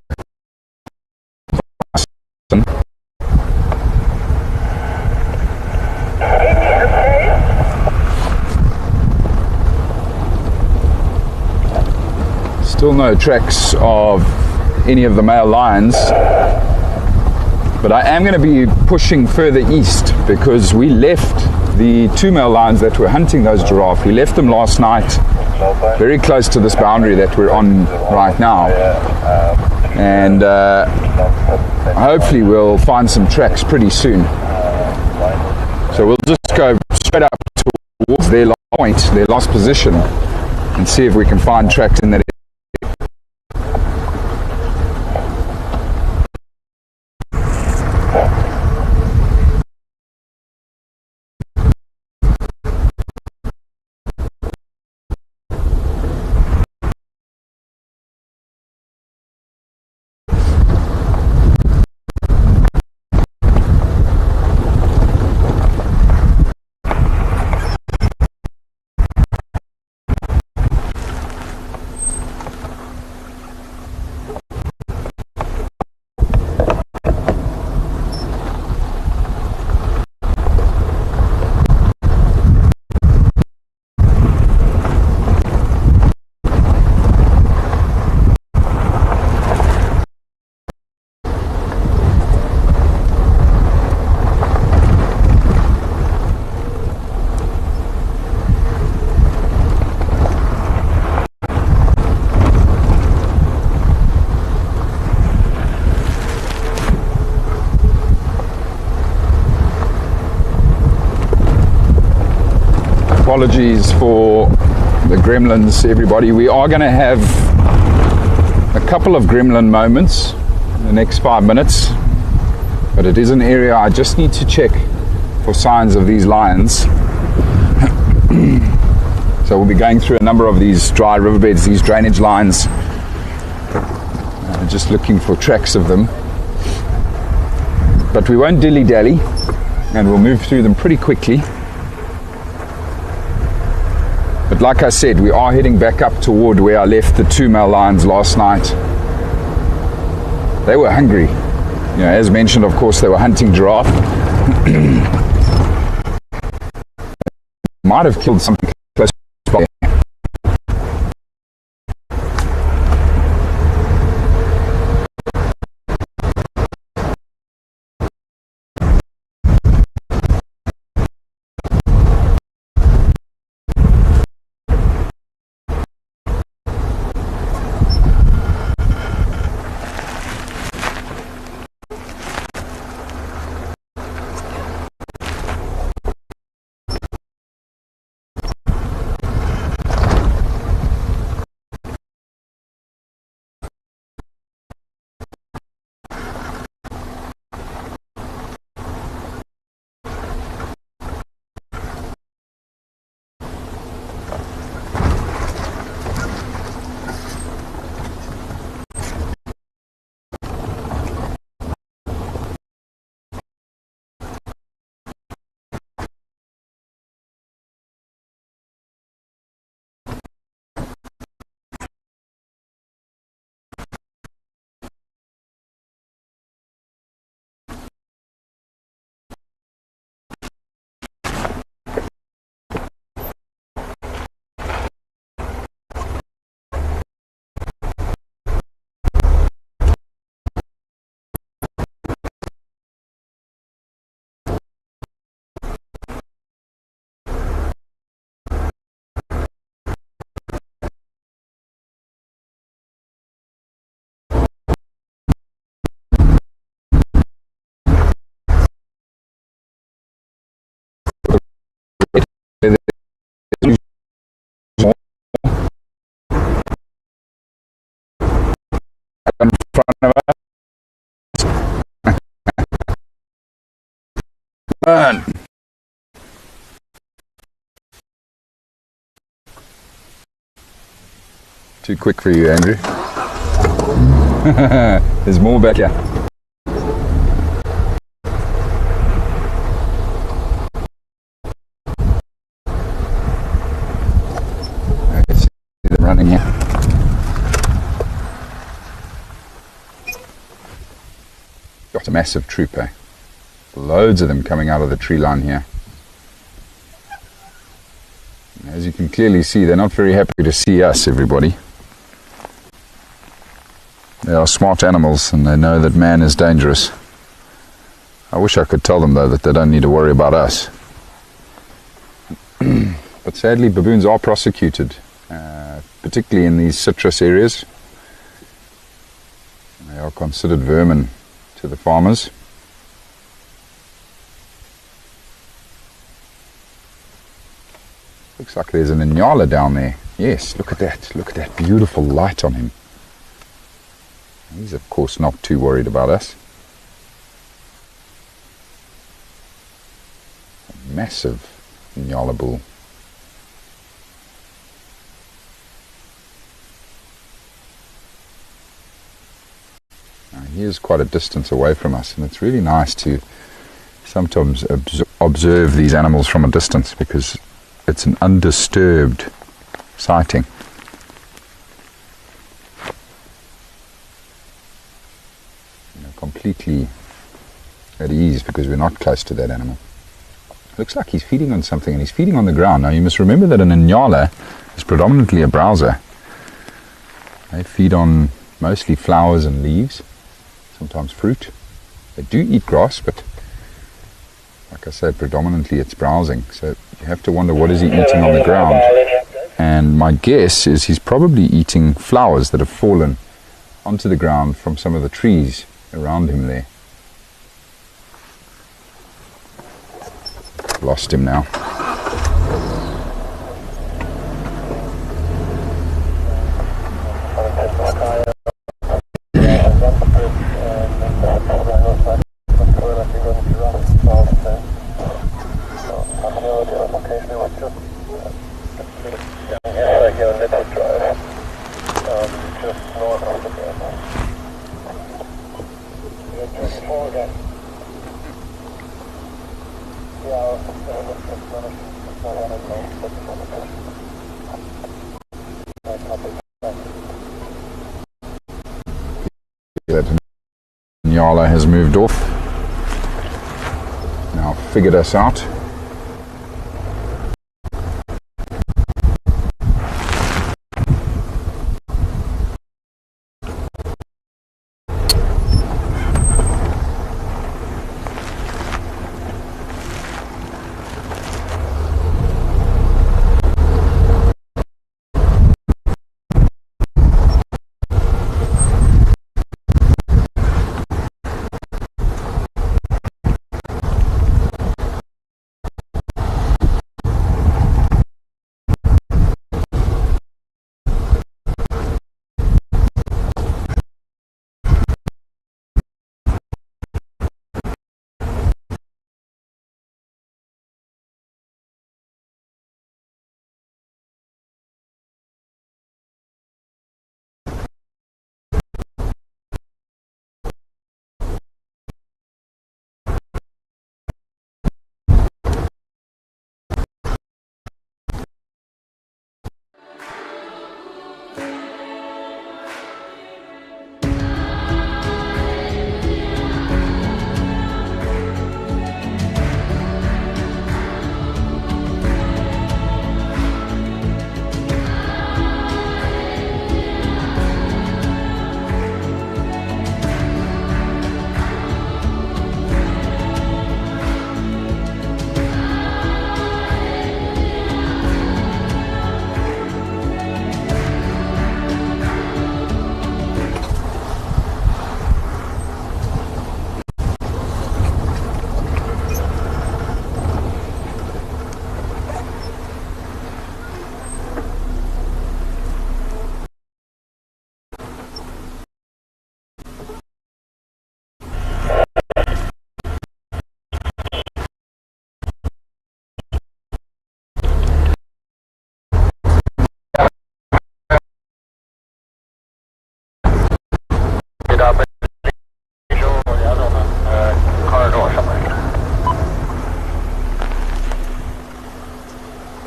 Still no tracks of any of the male lions, but I am going to be pushing further east because we left the 2 male lions that were hunting those giraffe. We left them last night very close to this boundary that we're on right now, and hopefully we'll find some tracks pretty soon. So we'll just go straight up towards their last point, their last position, and see if we can find tracks in that area. Apologies for the gremlins, everybody. We are going to have a couple of gremlin moments in the next 5 minutes, but it is an area I just need to check for signs of these lions. So we'll be going through a number of these dry riverbeds, these drainage lines, just looking for tracks of them. But we won't dilly-dally, and we'll move through them pretty quickly. But like I said, we are heading back up toward where I left the 2 male lions last night. They were hungry. You know, as mentioned, of course, they were hunting giraffe. Might have killed something close by. In front of us. Burn. Too quick for you, Andrew. There's more back here. I can see them running here. Got a massive troop, eh? Loads of them coming out of the tree line here. As you can clearly see, they're not very happy to see us, everybody. They are smart animals and they know that man is dangerous. I wish I could tell them though that they don't need to worry about us. But sadly baboons are prosecuted, particularly in these citrus areas. They are considered vermin to the farmers. Looks like there's an Inyala down there. Yes, look at that beautiful light on him. He's of course not too worried about us. A massive Inyala bull. Now, he is quite a distance away from us, and it's really nice to sometimes observe these animals from a distance because it's an undisturbed sighting. Completely at ease because we're not close to that animal. Looks like he's feeding on something, and he's feeding on the ground. Now you must remember that an Inyala is predominantly a browser. They feed on mostly flowers and leaves, sometimes fruit. They do eat grass, but like I said, predominantly it's browsing. So you have to wonder, what is he eating on the ground? And my guess is he's probably eating flowers that have fallen onto the ground from some of the trees around him there. Lost him now. That Inyala has moved off. Now figured us out.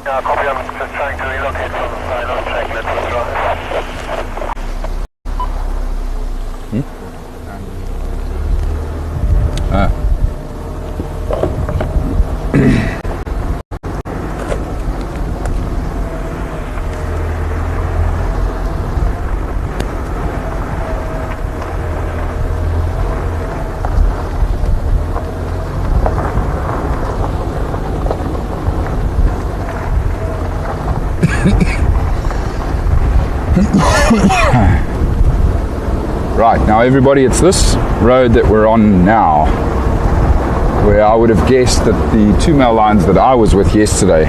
Copy, I'm just trying to relocate from the side of track, let's Right, now everybody, it's this road that we're on now, where I would have guessed that the 2 male lions that I was with yesterday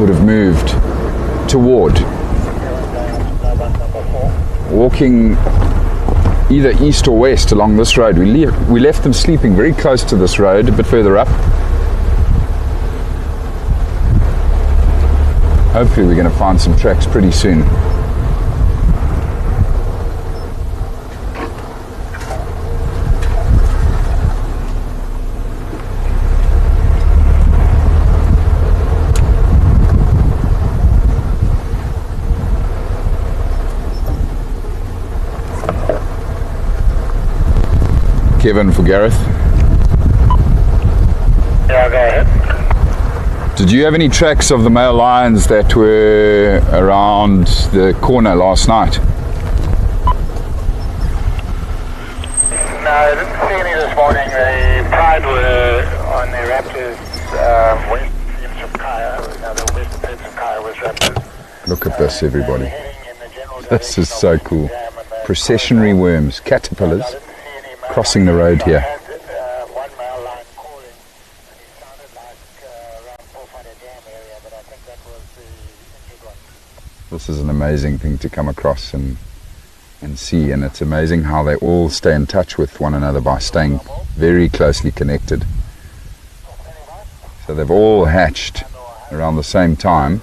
would have moved toward. Walking either east or west along this road. We left them sleeping very close to this road, a bit further up. Hopefully we're going to find some tracks pretty soon. Kevin for Gareth. Yeah, go ahead. Did you have any tracks of the male lions that were around the corner last night? No, I didn't see any this morning. The Pride were on their raptors west of Kaya. The west edge of Kaya was raptors. Look at this, everybody. This is so cool. Processionary worms, caterpillars, crossing the road here. One male lion calling, and he sounded like around Bushveld Dam area, but I think that was the injured one. This is an amazing thing to come across and see, and it's amazing how they all stay in touch with one another by staying very closely connected. So they've all hatched around the same time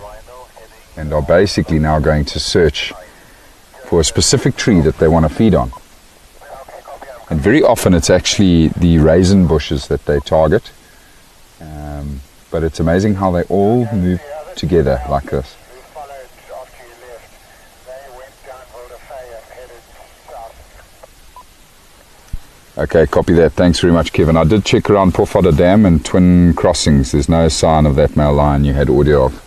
and are basically now going to search for a specific tree that they want to feed on. And very often it's actually the raisin bushes that they target, but it's amazing how they all move together like this. We followed after you left. They went down Waterhole and headed south. Okay, copy that. Thanks very much, Kevin. I did check around Bushveld Dam and Twin Crossings. There's no sign of that male lion you had audio of.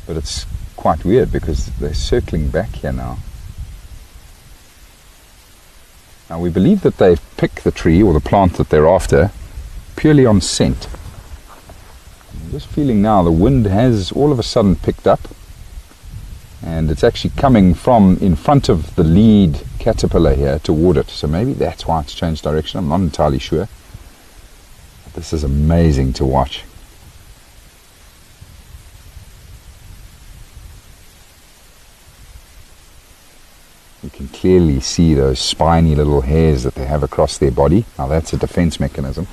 But it's quite weird because they're circling back here now. Now we believe that they pick the tree or the plant that they're after purely on scent. I'm just feeling now the wind has all of a sudden picked up, and it's actually coming from in front of the lead caterpillar here toward it. So maybe that's why it's changed direction. I'm not entirely sure. But this is amazing to watch. You can clearly see those spiny little hairs that they have across their body. Now that's a defense mechanism.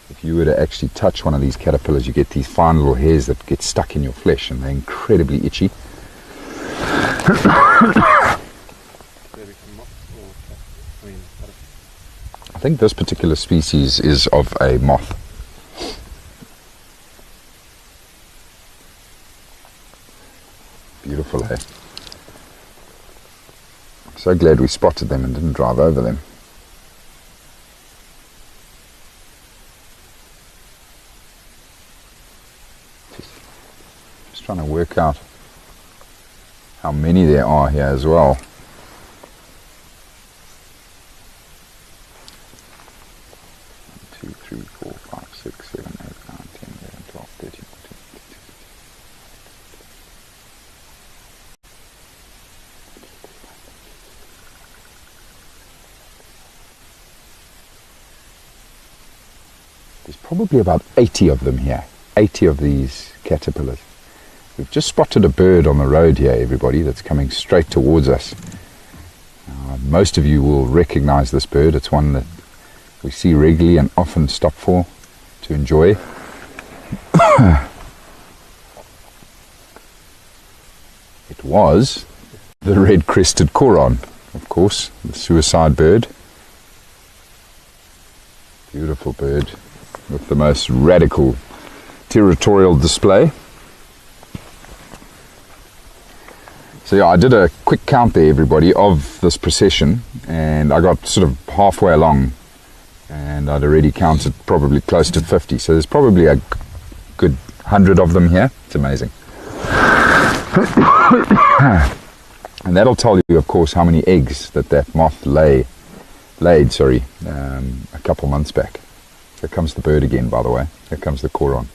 If you were to actually touch one of these caterpillars, you get these fine little hairs that get stuck in your flesh, and they're incredibly itchy. I think this particular species is of a moth. Beautiful, eh? So glad we spotted them and didn't drive over them. Just trying to work out how many there are here as well. One, 2, 3, 4, 5, 6, 7, 8, 9, 10, 11, 12, 13, 14, 15. There's probably about 80 of them here, 80 of these caterpillars. We've just spotted a bird on the road here, everybody, that's coming straight towards us. Most of you will recognize this bird. It's one that we see regularly and often stop for to enjoy. It was the red-crested coron, of course, the suicide bird. Beautiful bird with the most radical territorial display. So yeah, I did a quick count there, everybody, of this procession, and I got sort of halfway along, and I'd already counted probably close to 50. So there's probably a good 100 of them here. It's amazing. And that'll tell you, of course, how many eggs that moth laid a couple months back. Here comes the bird again, by the way. Here comes the coron.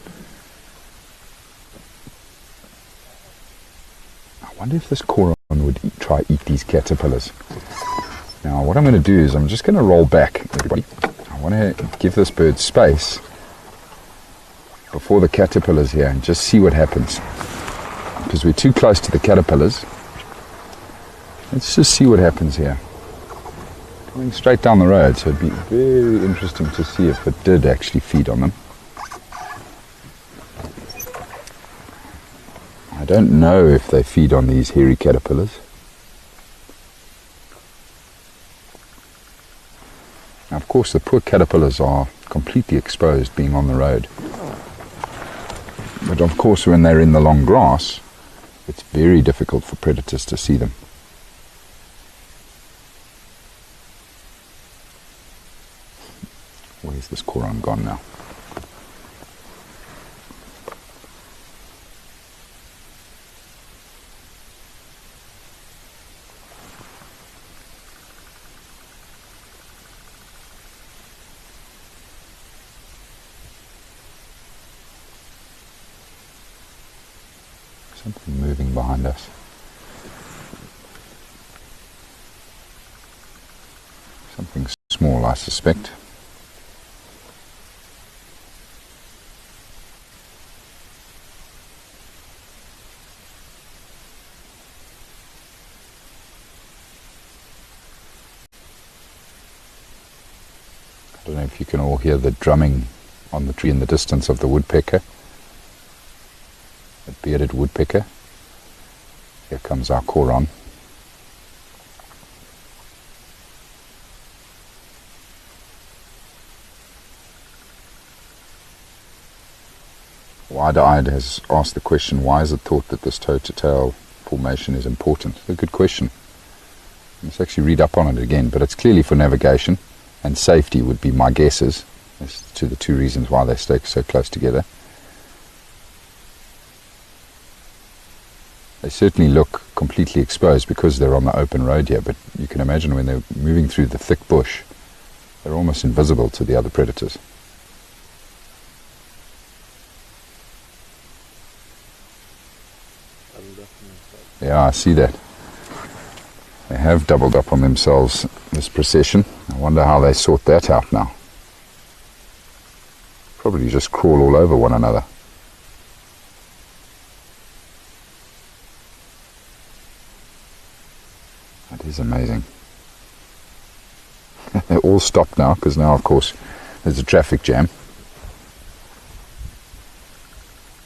I wonder if this coron would try eat these caterpillars. Now what I'm going to do is I'm just going to roll back, everybody. I want to give this bird space before the caterpillars here and just see what happens. Because we're too close to the caterpillars. Let's just see what happens here. Coming straight down the road, so it'd be very interesting to see if it did actually feed on them. I don't know if they feed on these hairy caterpillars. Now, of course, the poor caterpillars are completely exposed being on the road. But of course, when they're in the long grass, it's very difficult for predators to see them. Where's this coron gone now? Something moving behind us. Something small, I suspect. I don't know if you can all hear the drumming on the tree in the distance of the woodpecker. The bearded woodpecker. Here comes our coron. Wide-eyed has asked the question, why is it thought that this toe-to-tail formation is important? It's a good question. Let's actually read up on it again, but it's clearly for navigation, and safety would be my guesses as to the two reasons why they stay so close together. They certainly look completely exposed because they're on the open road here, but you can imagine when they're moving through the thick bush, they're almost invisible to the other predators. Yeah, I see that. They have doubled up on themselves, this procession. I wonder how they sort that out now. Probably just crawl all over one another. That is amazing. They're all stopped now, because now, of course, there's a traffic jam.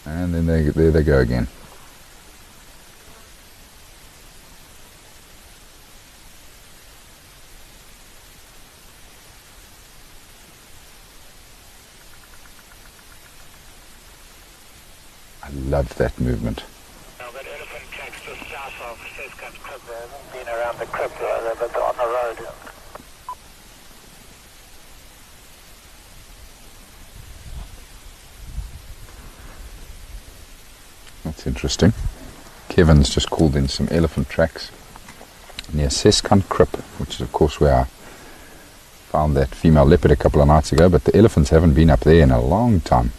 And then there they go again. I love that movement. That elephant tracks just south of Sescant Crib. They haven't been around the crib, but they're on the road. That's interesting. Kevin's just called in some elephant tracks near Sescant Crib, which is of course where I found that female leopard a couple of nights ago, but the elephants haven't been up there in a long time.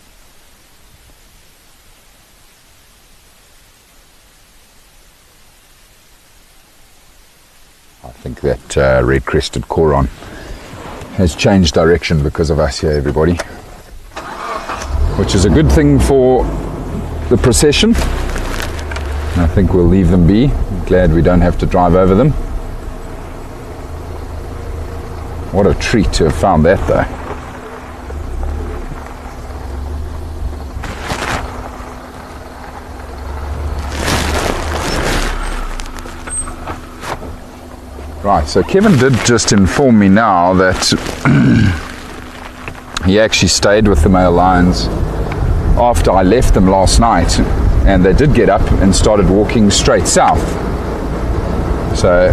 I think that red-crested coron has changed direction because of us here, everybody, which is a good thing for the procession. I think we'll leave them be. I'm glad we don't have to drive over them. What a treat to have found that, though. Right, so Kevin did just inform me now that he actually stayed with the male lions after I left them last night, and they did get up and started walking straight south. So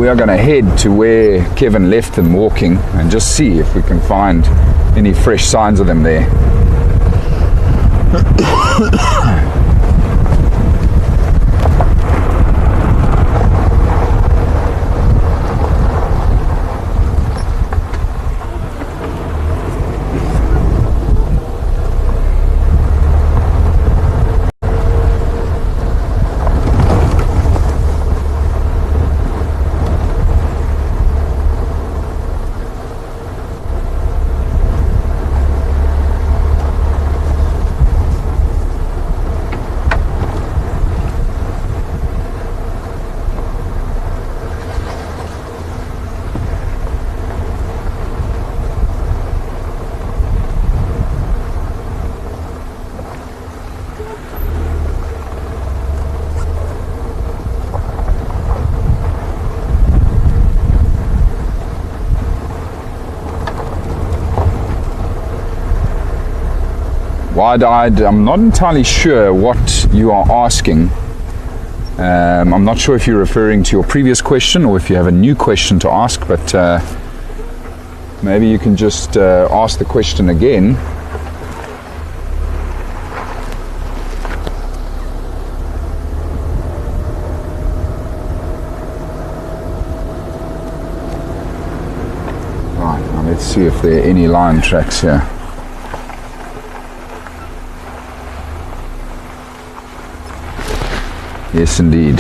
we are going to head to where Kevin left them walking and just see if we can find any fresh signs of them there. Wide-eyed, I'm not entirely sure what you are asking. I'm not sure if you're referring to your previous question or if you have a new question to ask, but maybe you can just ask the question again. Right, now let's see if there are any lion tracks here. Yes, indeed.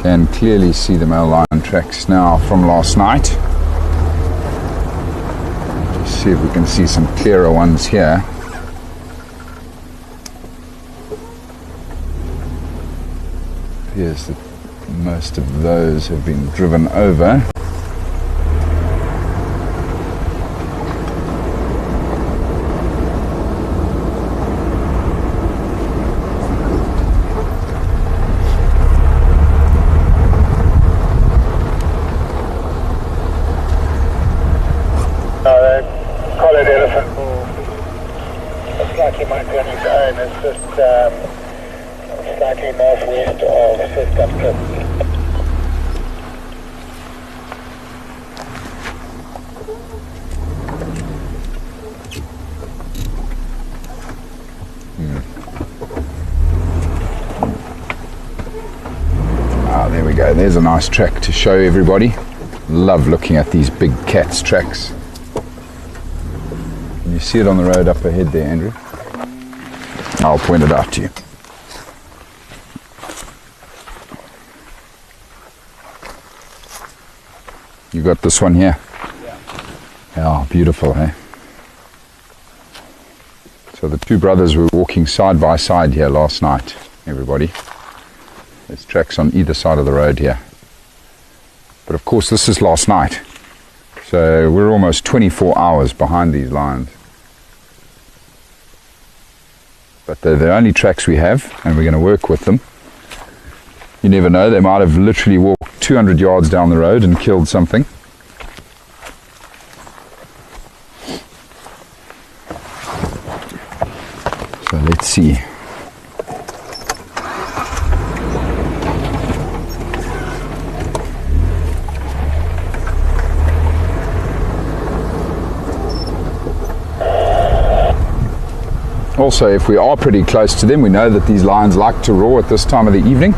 Can clearly see the male lion tracks now from last night. Just see if we can see some clearer ones here. Appears that most of those have been driven over. There we go, there's a nice track to show everybody. Love looking at these big cats tracks. Can you see it on the road up ahead there, Andrew? I'll point it out to you. You got this one here? Yeah, beautiful, eh? So the two brothers were walking side by side here last night, everybody. There's tracks on either side of the road here. But of course this is last night. So we're almost 24 hours behind these lions. But they're the only tracks we have, and we're going to work with them. You never know, they might have literally walked 200 yards down the road and killed something. So let's see. Also, if we are pretty close to them, we know that these lions like to roar at this time of the evening.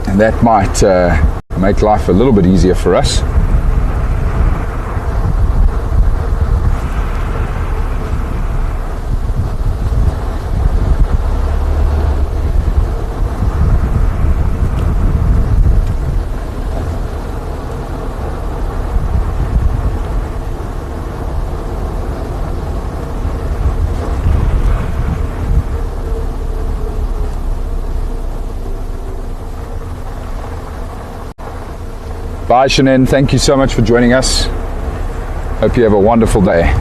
And that might make life a little bit easier for us. Bye, Shannon. Thank you so much for joining us. Hope you have a wonderful day.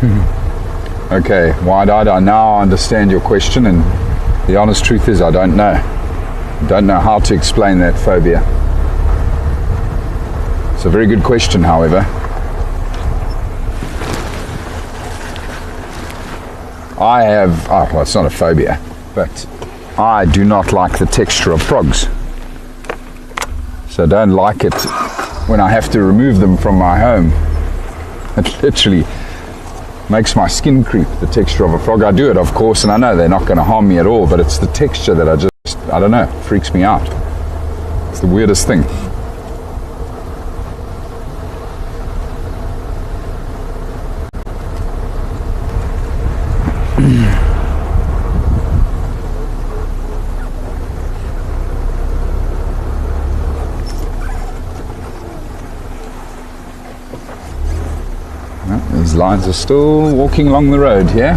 Okay, wide-eyed, I now understand your question, and the honest truth is I don't know. I don't know how to explain that phobia. It's a very good question, however. I have, well, it's not a phobia, but I do not like the texture of frogs. So I don't like it when I have to remove them from my home. It literally makes my skin creep, the texture of a frog. I do it, of course, and I know they're not going to harm me at all, but it's the texture that I don't know, freaks me out. It's the weirdest thing. These lines are still walking along the road here.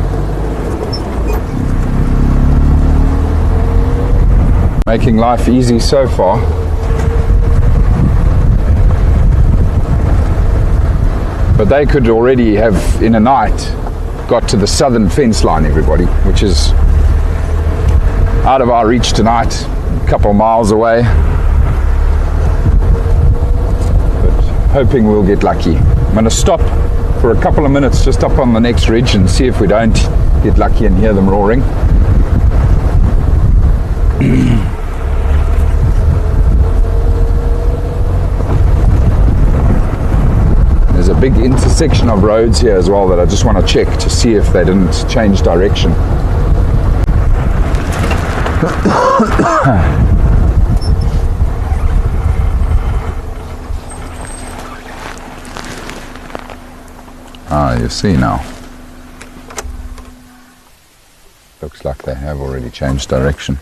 Making life easy so far. But they could already have, in a night, got to the southern fence line, everybody, which is out of our reach tonight, a couple of miles away. But hoping we'll get lucky. I'm going to stop for a couple of minutes just up on the next ridge and see if we don't get lucky and hear them roaring. There's a big intersection of roads here as well that I just want to check to see if they didn't change direction. You see now. Looks like they have already changed direction.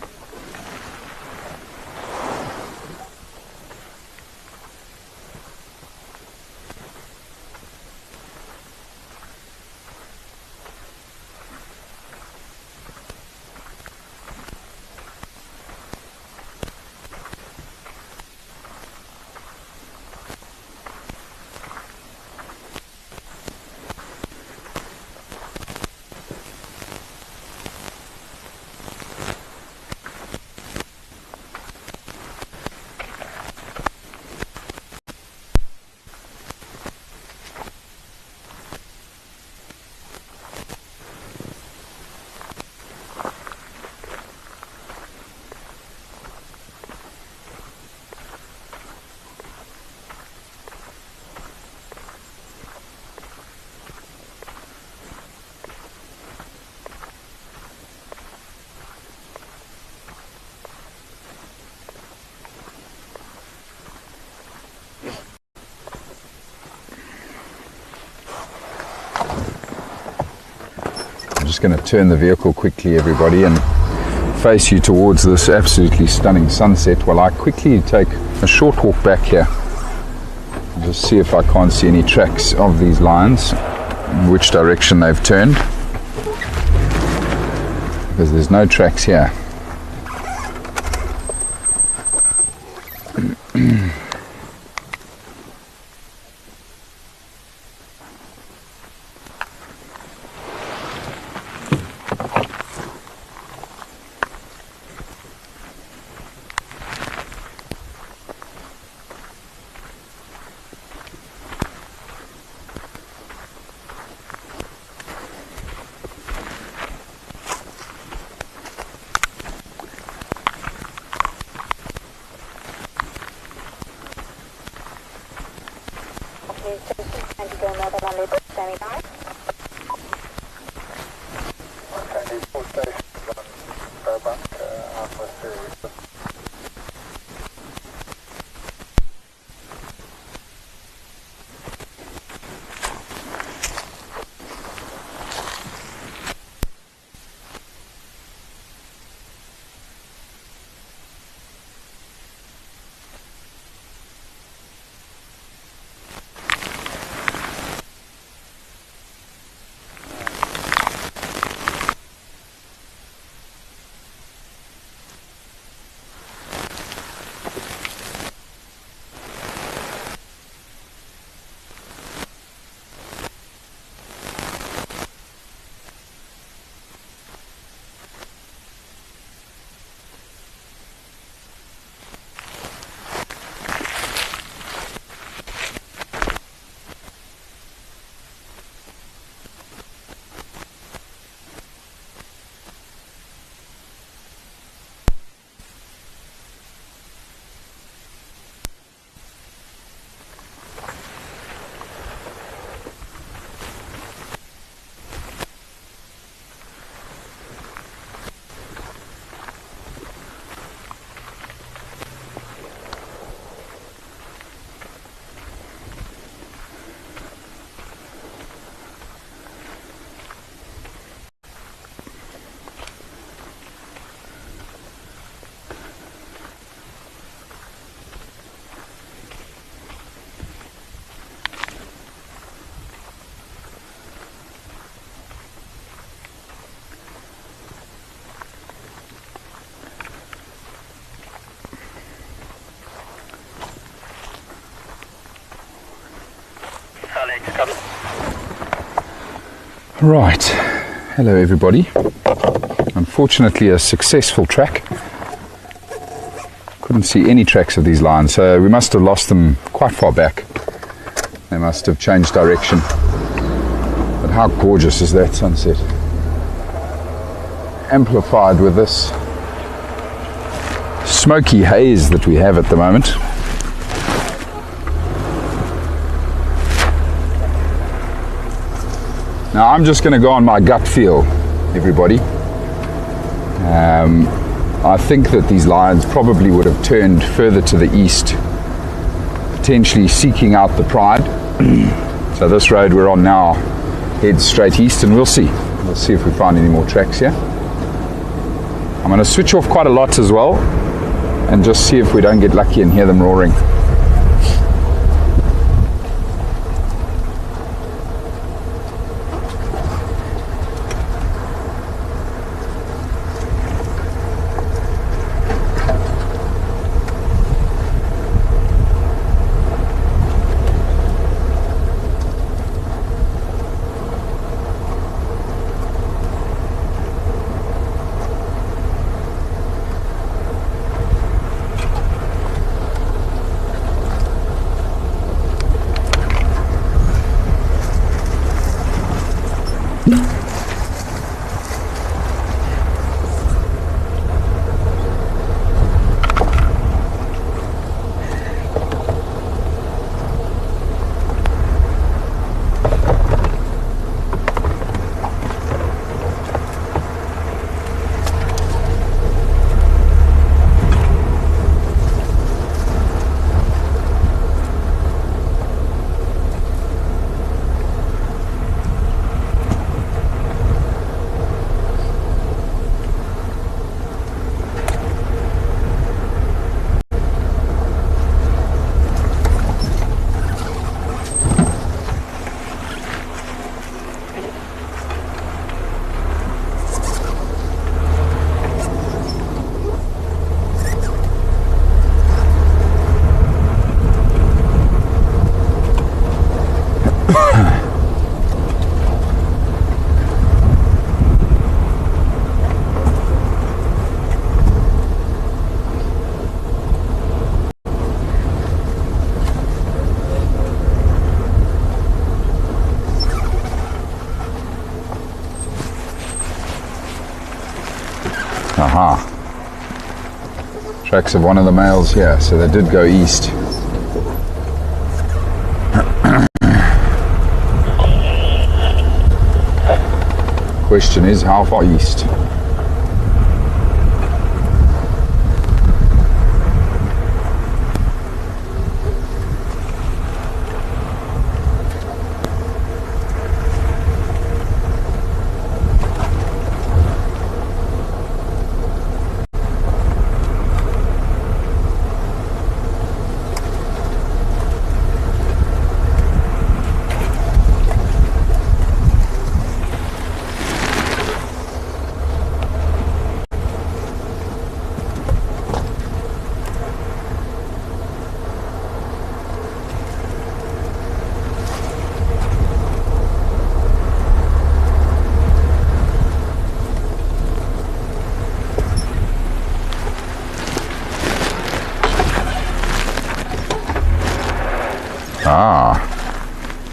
Just going to turn the vehicle quickly, everybody, and face you towards this absolutely stunning sunset while I quickly take a short walk back here and just see if I can't see any tracks of these lions, in which direction they've turned, because there's no tracks here. Right, hello everybody. Unfortunately a successful track. Couldn't see any tracks of these lions, so we must have lost them quite far back. They must have changed direction. But how gorgeous is that sunset? Amplified with this smoky haze that we have at the moment. Now I'm just going to go on my gut feel, everybody. I think that these lions probably would have turned further to the east, potentially seeking out the pride. So this road we're on now heads straight east, and we'll see if we find any more tracks here. I'm going to switch off quite a lot as well and just see if we don't get lucky and hear them roaring. Aha. Tracks of one of the males here, so they did go east. Question is, how far east?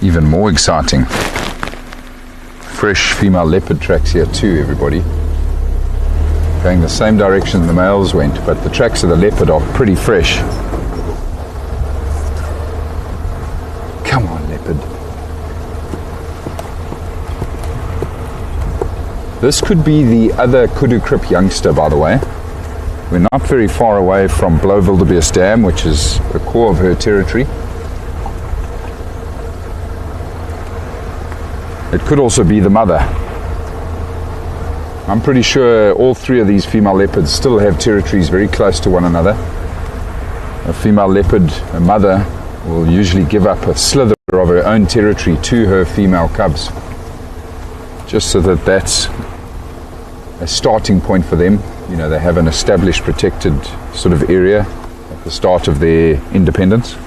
Even more exciting. Fresh female leopard tracks here too, everybody. Going the same direction the males went, but the tracks of the leopard are pretty fresh. Come on, leopard. This could be the other kudu krip youngster, by the way. We're not very far away from Lowveld of South Africa, which is the core of her territory. It could also be the mother. I'm pretty sure all three of these female leopards still have territories very close to one another. A female leopard, a mother, will usually give up a slither of her own territory to her female cubs, just so that that's a starting point for them. You know, they have an established protected sort of area at the start of their independence.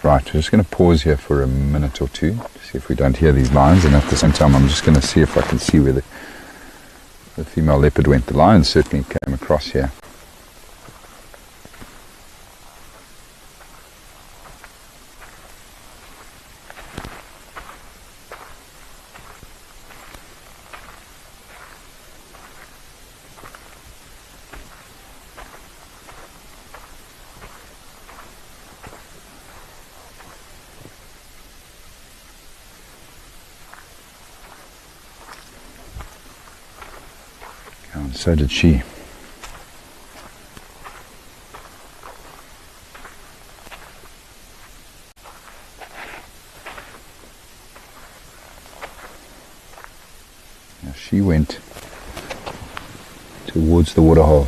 Right, we're just going to pause here for a minute or two to see if we don't hear these lions, and at the same time I'm just going to see if I can see where the female leopard went. The lion certainly came across here. And so did she. Now she went towards the waterhole.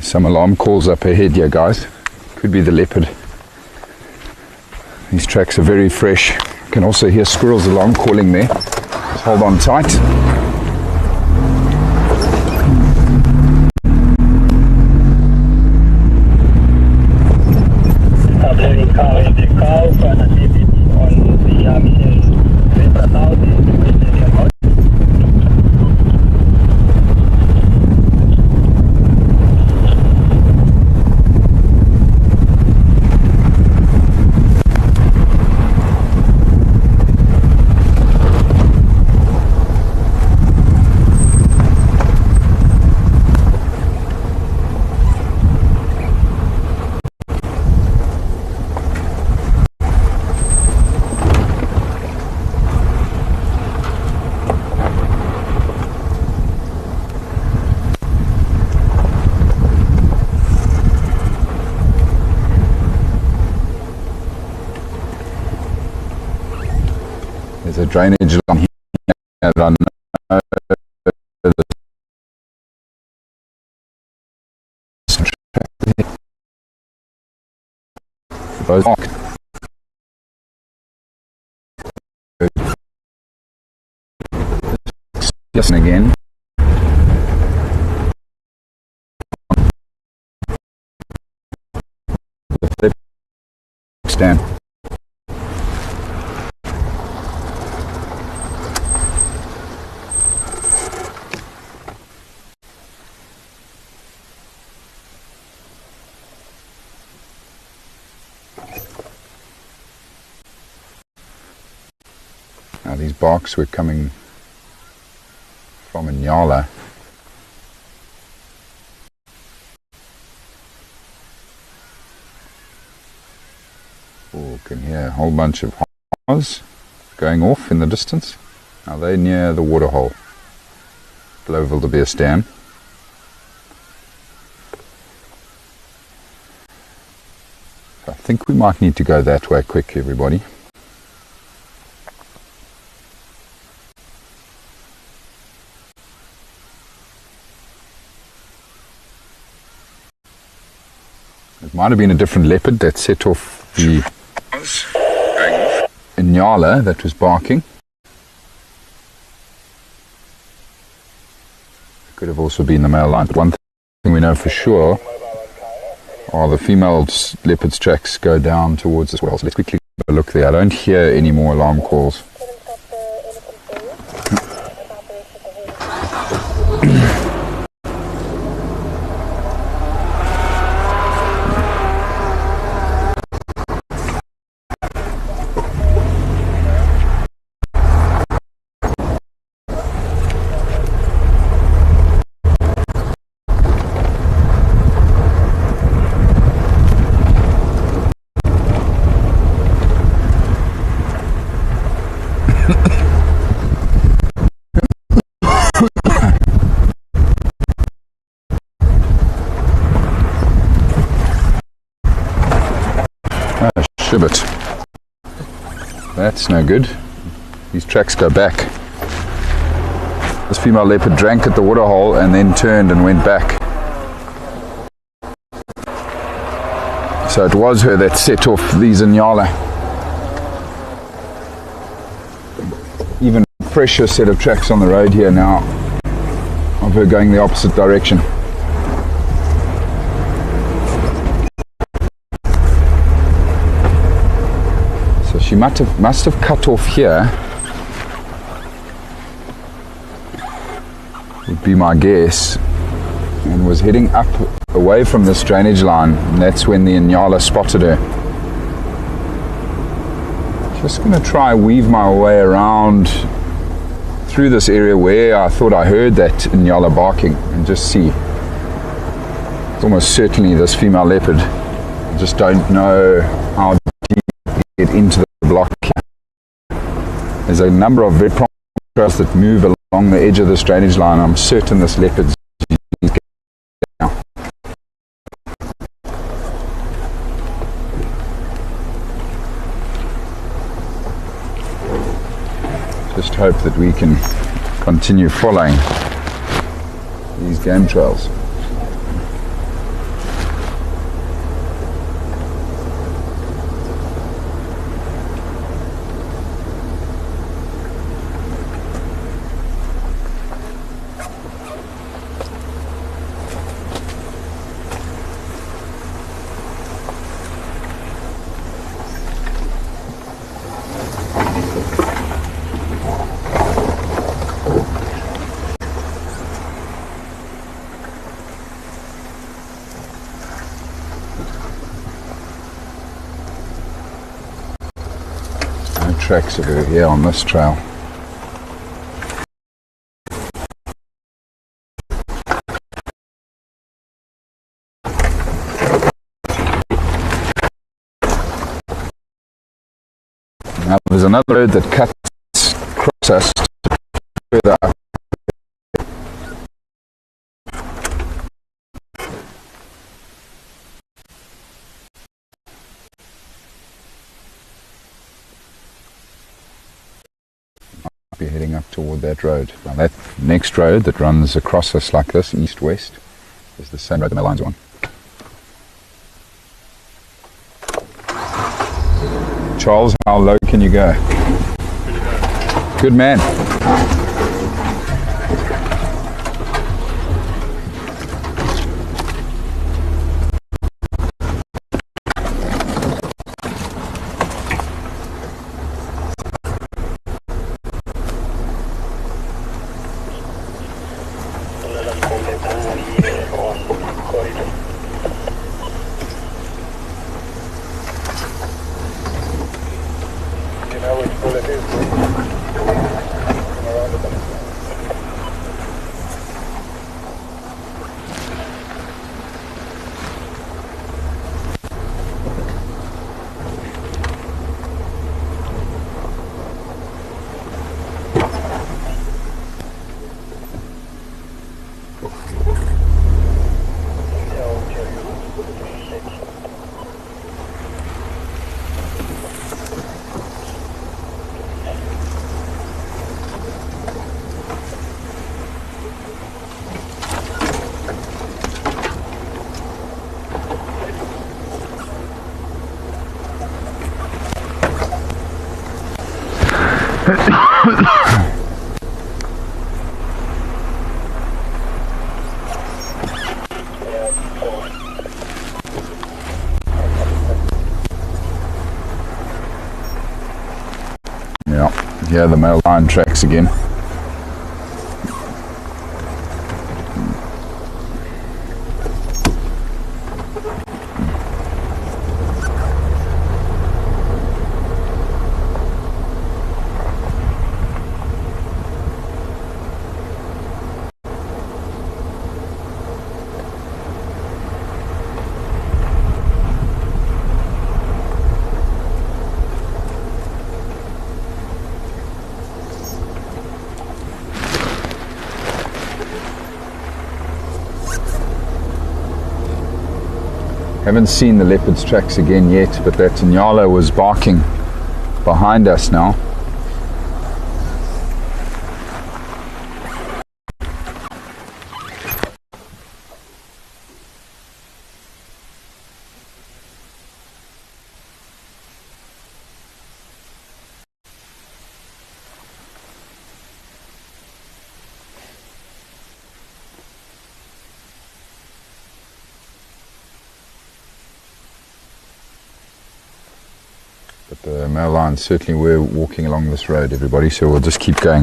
Some alarm calls up ahead here, guys. Could be the leopard. These tracks are very fresh. You can also hear squirrels alarm calling there. Just hold on tight. There's a drainage along here that I know those yes, and again the stand. Now these barks were coming from Inyala. Oh, can hear a whole bunch of horns going off in the distance. Now they're near the Waterhole, Lowveld of South Africa. I think we might need to go that way quick, everybody. It might have been a different leopard that set off the Inyala that was barking. It could have also been the male lion. But one thing we know for sure are the female leopard's tracks go down towards this well. So let's quickly have a look there. I don't hear any more alarm calls. bit. That's no good. These tracks go back. This female leopard drank at the waterhole and then turned and went back. So it was her that set off these Inyala. Even fresher set of tracks on the road here now of her going the opposite direction. So she must have cut off here, would be my guess, and was heading up away from this drainage line, and that's when the Inyala spotted her. Just going to try weave my way around through this area where I thought I heard that Inyala barking and just see. It's almost certainly this female leopard. I just don't know how deep to get into the block here. There's a number of very prominent trails that move along the edge of this drainage line. I'm certain this leopard's now. Just hope that we can continue following these game trails. Tracks of her here on this trail. Now there's another road that cuts across us further up. Be heading up toward that road. Now that next road that runs across us like this, east-west, is the same road that my line's on. Charles, how low can you go? Good man. Yeah, the male line tracks again. Haven't seen the leopard's tracks again yet, but that Inyala was barking behind us now. But the male lions certainly were walking along this road, everybody, so we'll just keep going.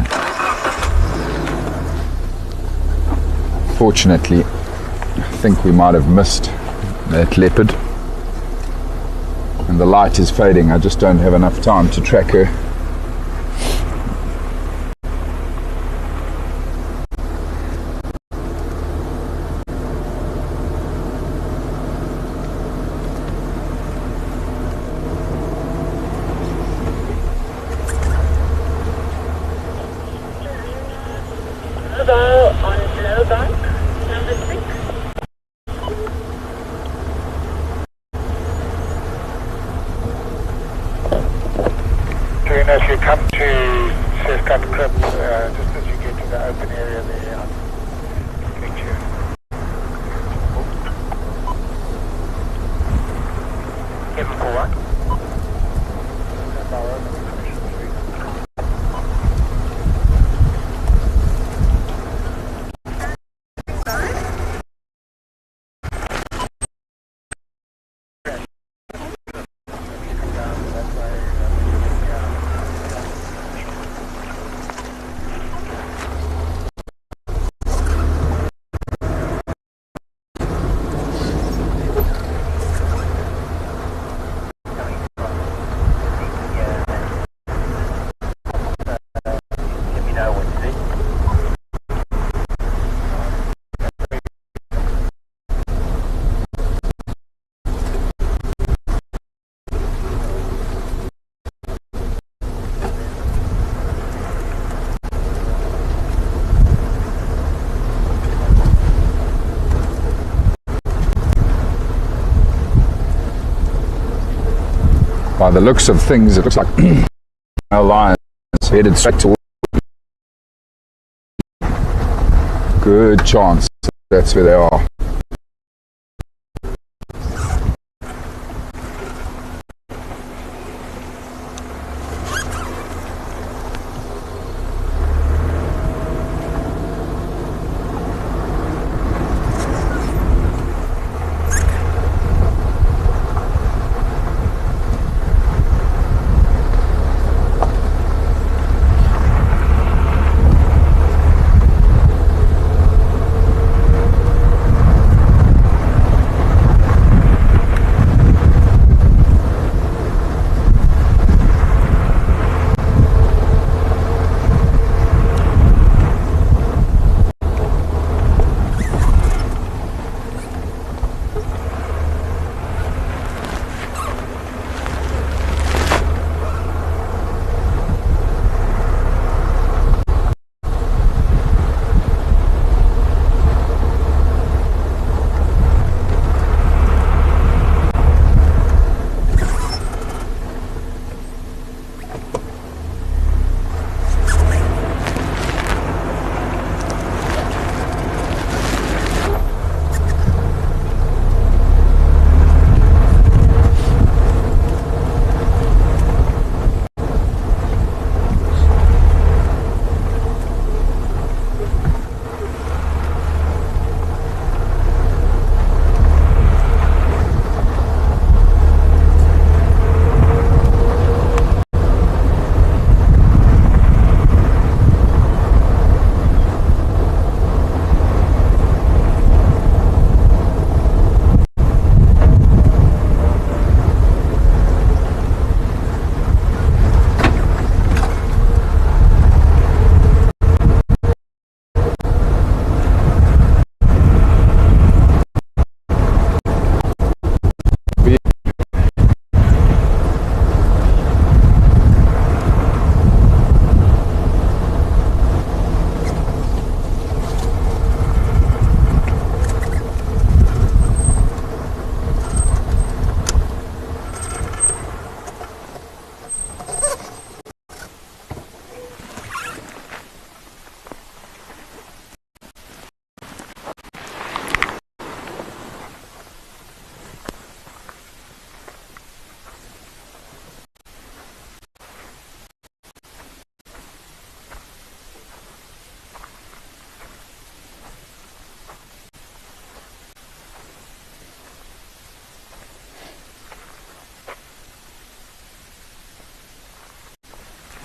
Fortunately, I think we might have missed that leopard. And the light is fading, I just don't have enough time to track her. On Lowveld, number 6. Karina, if you come to SAST Crib, just as you get to the open area there, I'll meet you. Kevin for what? By the looks of things, it looks like our lions headed straight towards. Good chance that's where they are.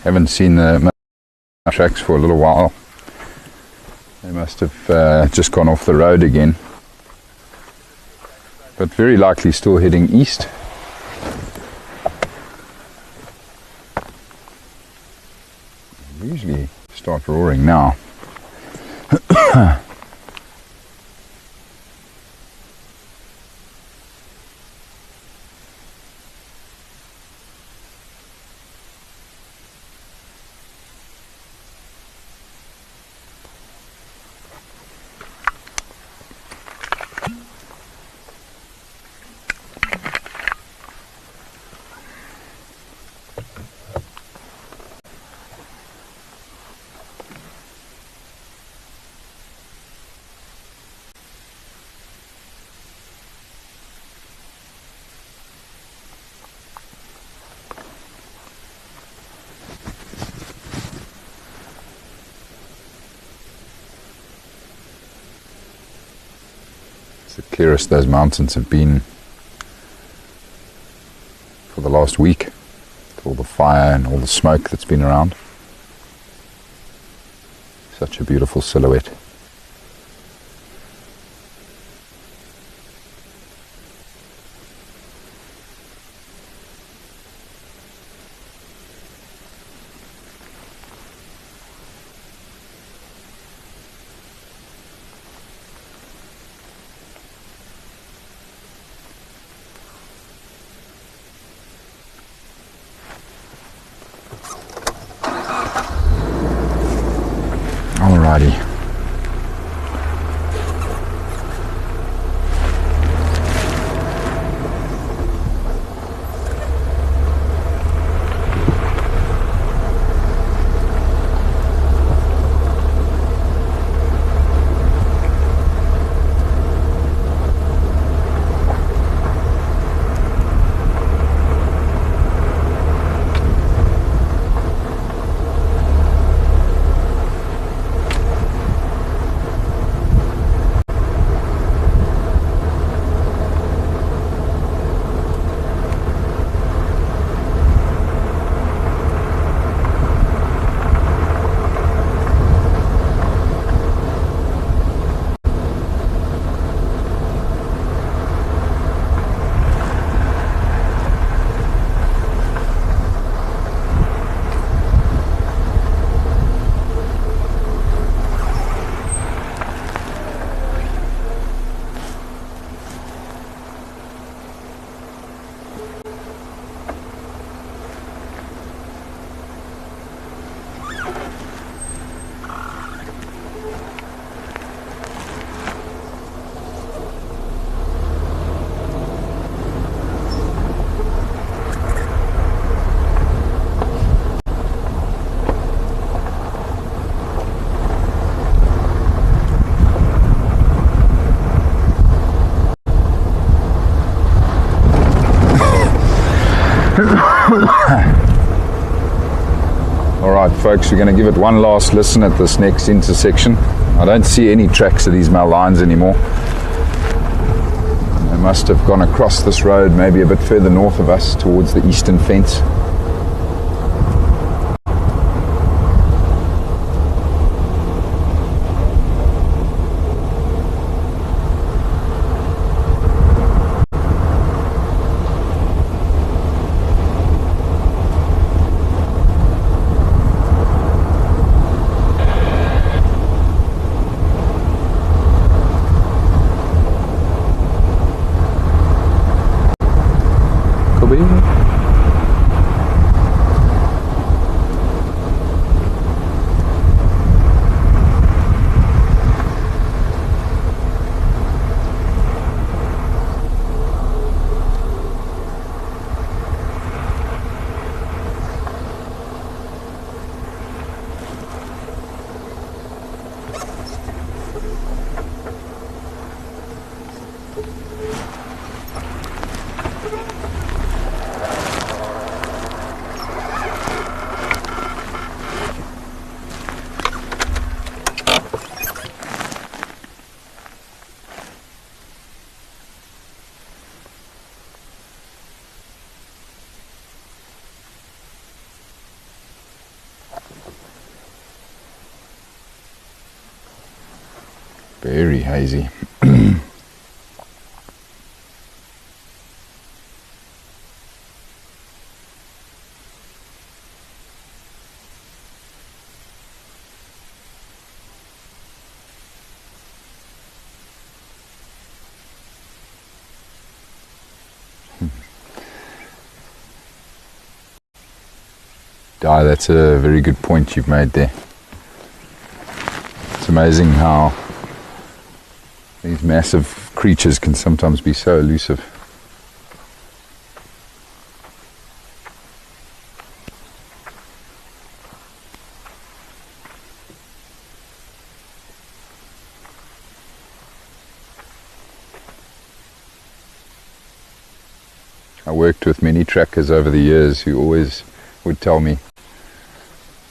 Haven't seen the tracks for a little while. They must have just gone off the road again. But very likely still heading east. They usually start roaring now. It's the clearest those mountains have been for the last week, with all the fire and all the smoke that's been around. Such a beautiful silhouette. Alrighty. Alright folks, we're going to give it one last listen at this next intersection. I don't see any tracks of these male lions anymore. They must have gone across this road maybe a bit further north of us towards the eastern fence. Very hazy. That's a very good point you've made there. It's amazing how these massive creatures can sometimes be so elusive. I worked with many trackers over the years who always would tell me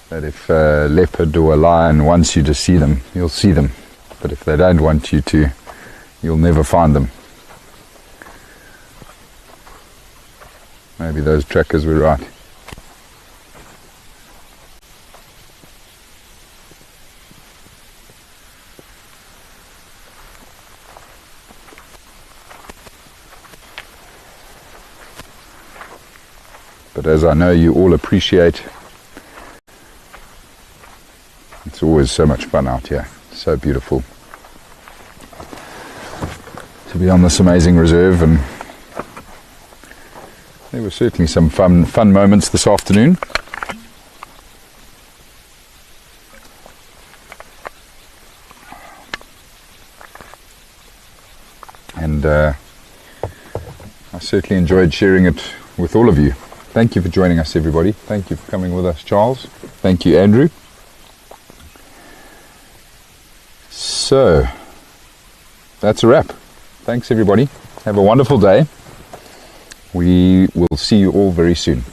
that if a leopard or a lion wants you to see them, you'll see them. But if they don't want you to, you'll never find them. Maybe those trackers were right. But as I know you all appreciate, it's always so much fun out here. So beautiful to be on this amazing reserve, and there were certainly some fun moments this afternoon. And I certainly enjoyed sharing it with all of you. Thank you for joining us, everybody. Thank you for coming with us, Charles. Thank you, Andrew. So, that's a wrap. Thanks, everybody. Have a wonderful day. We will see you all very soon.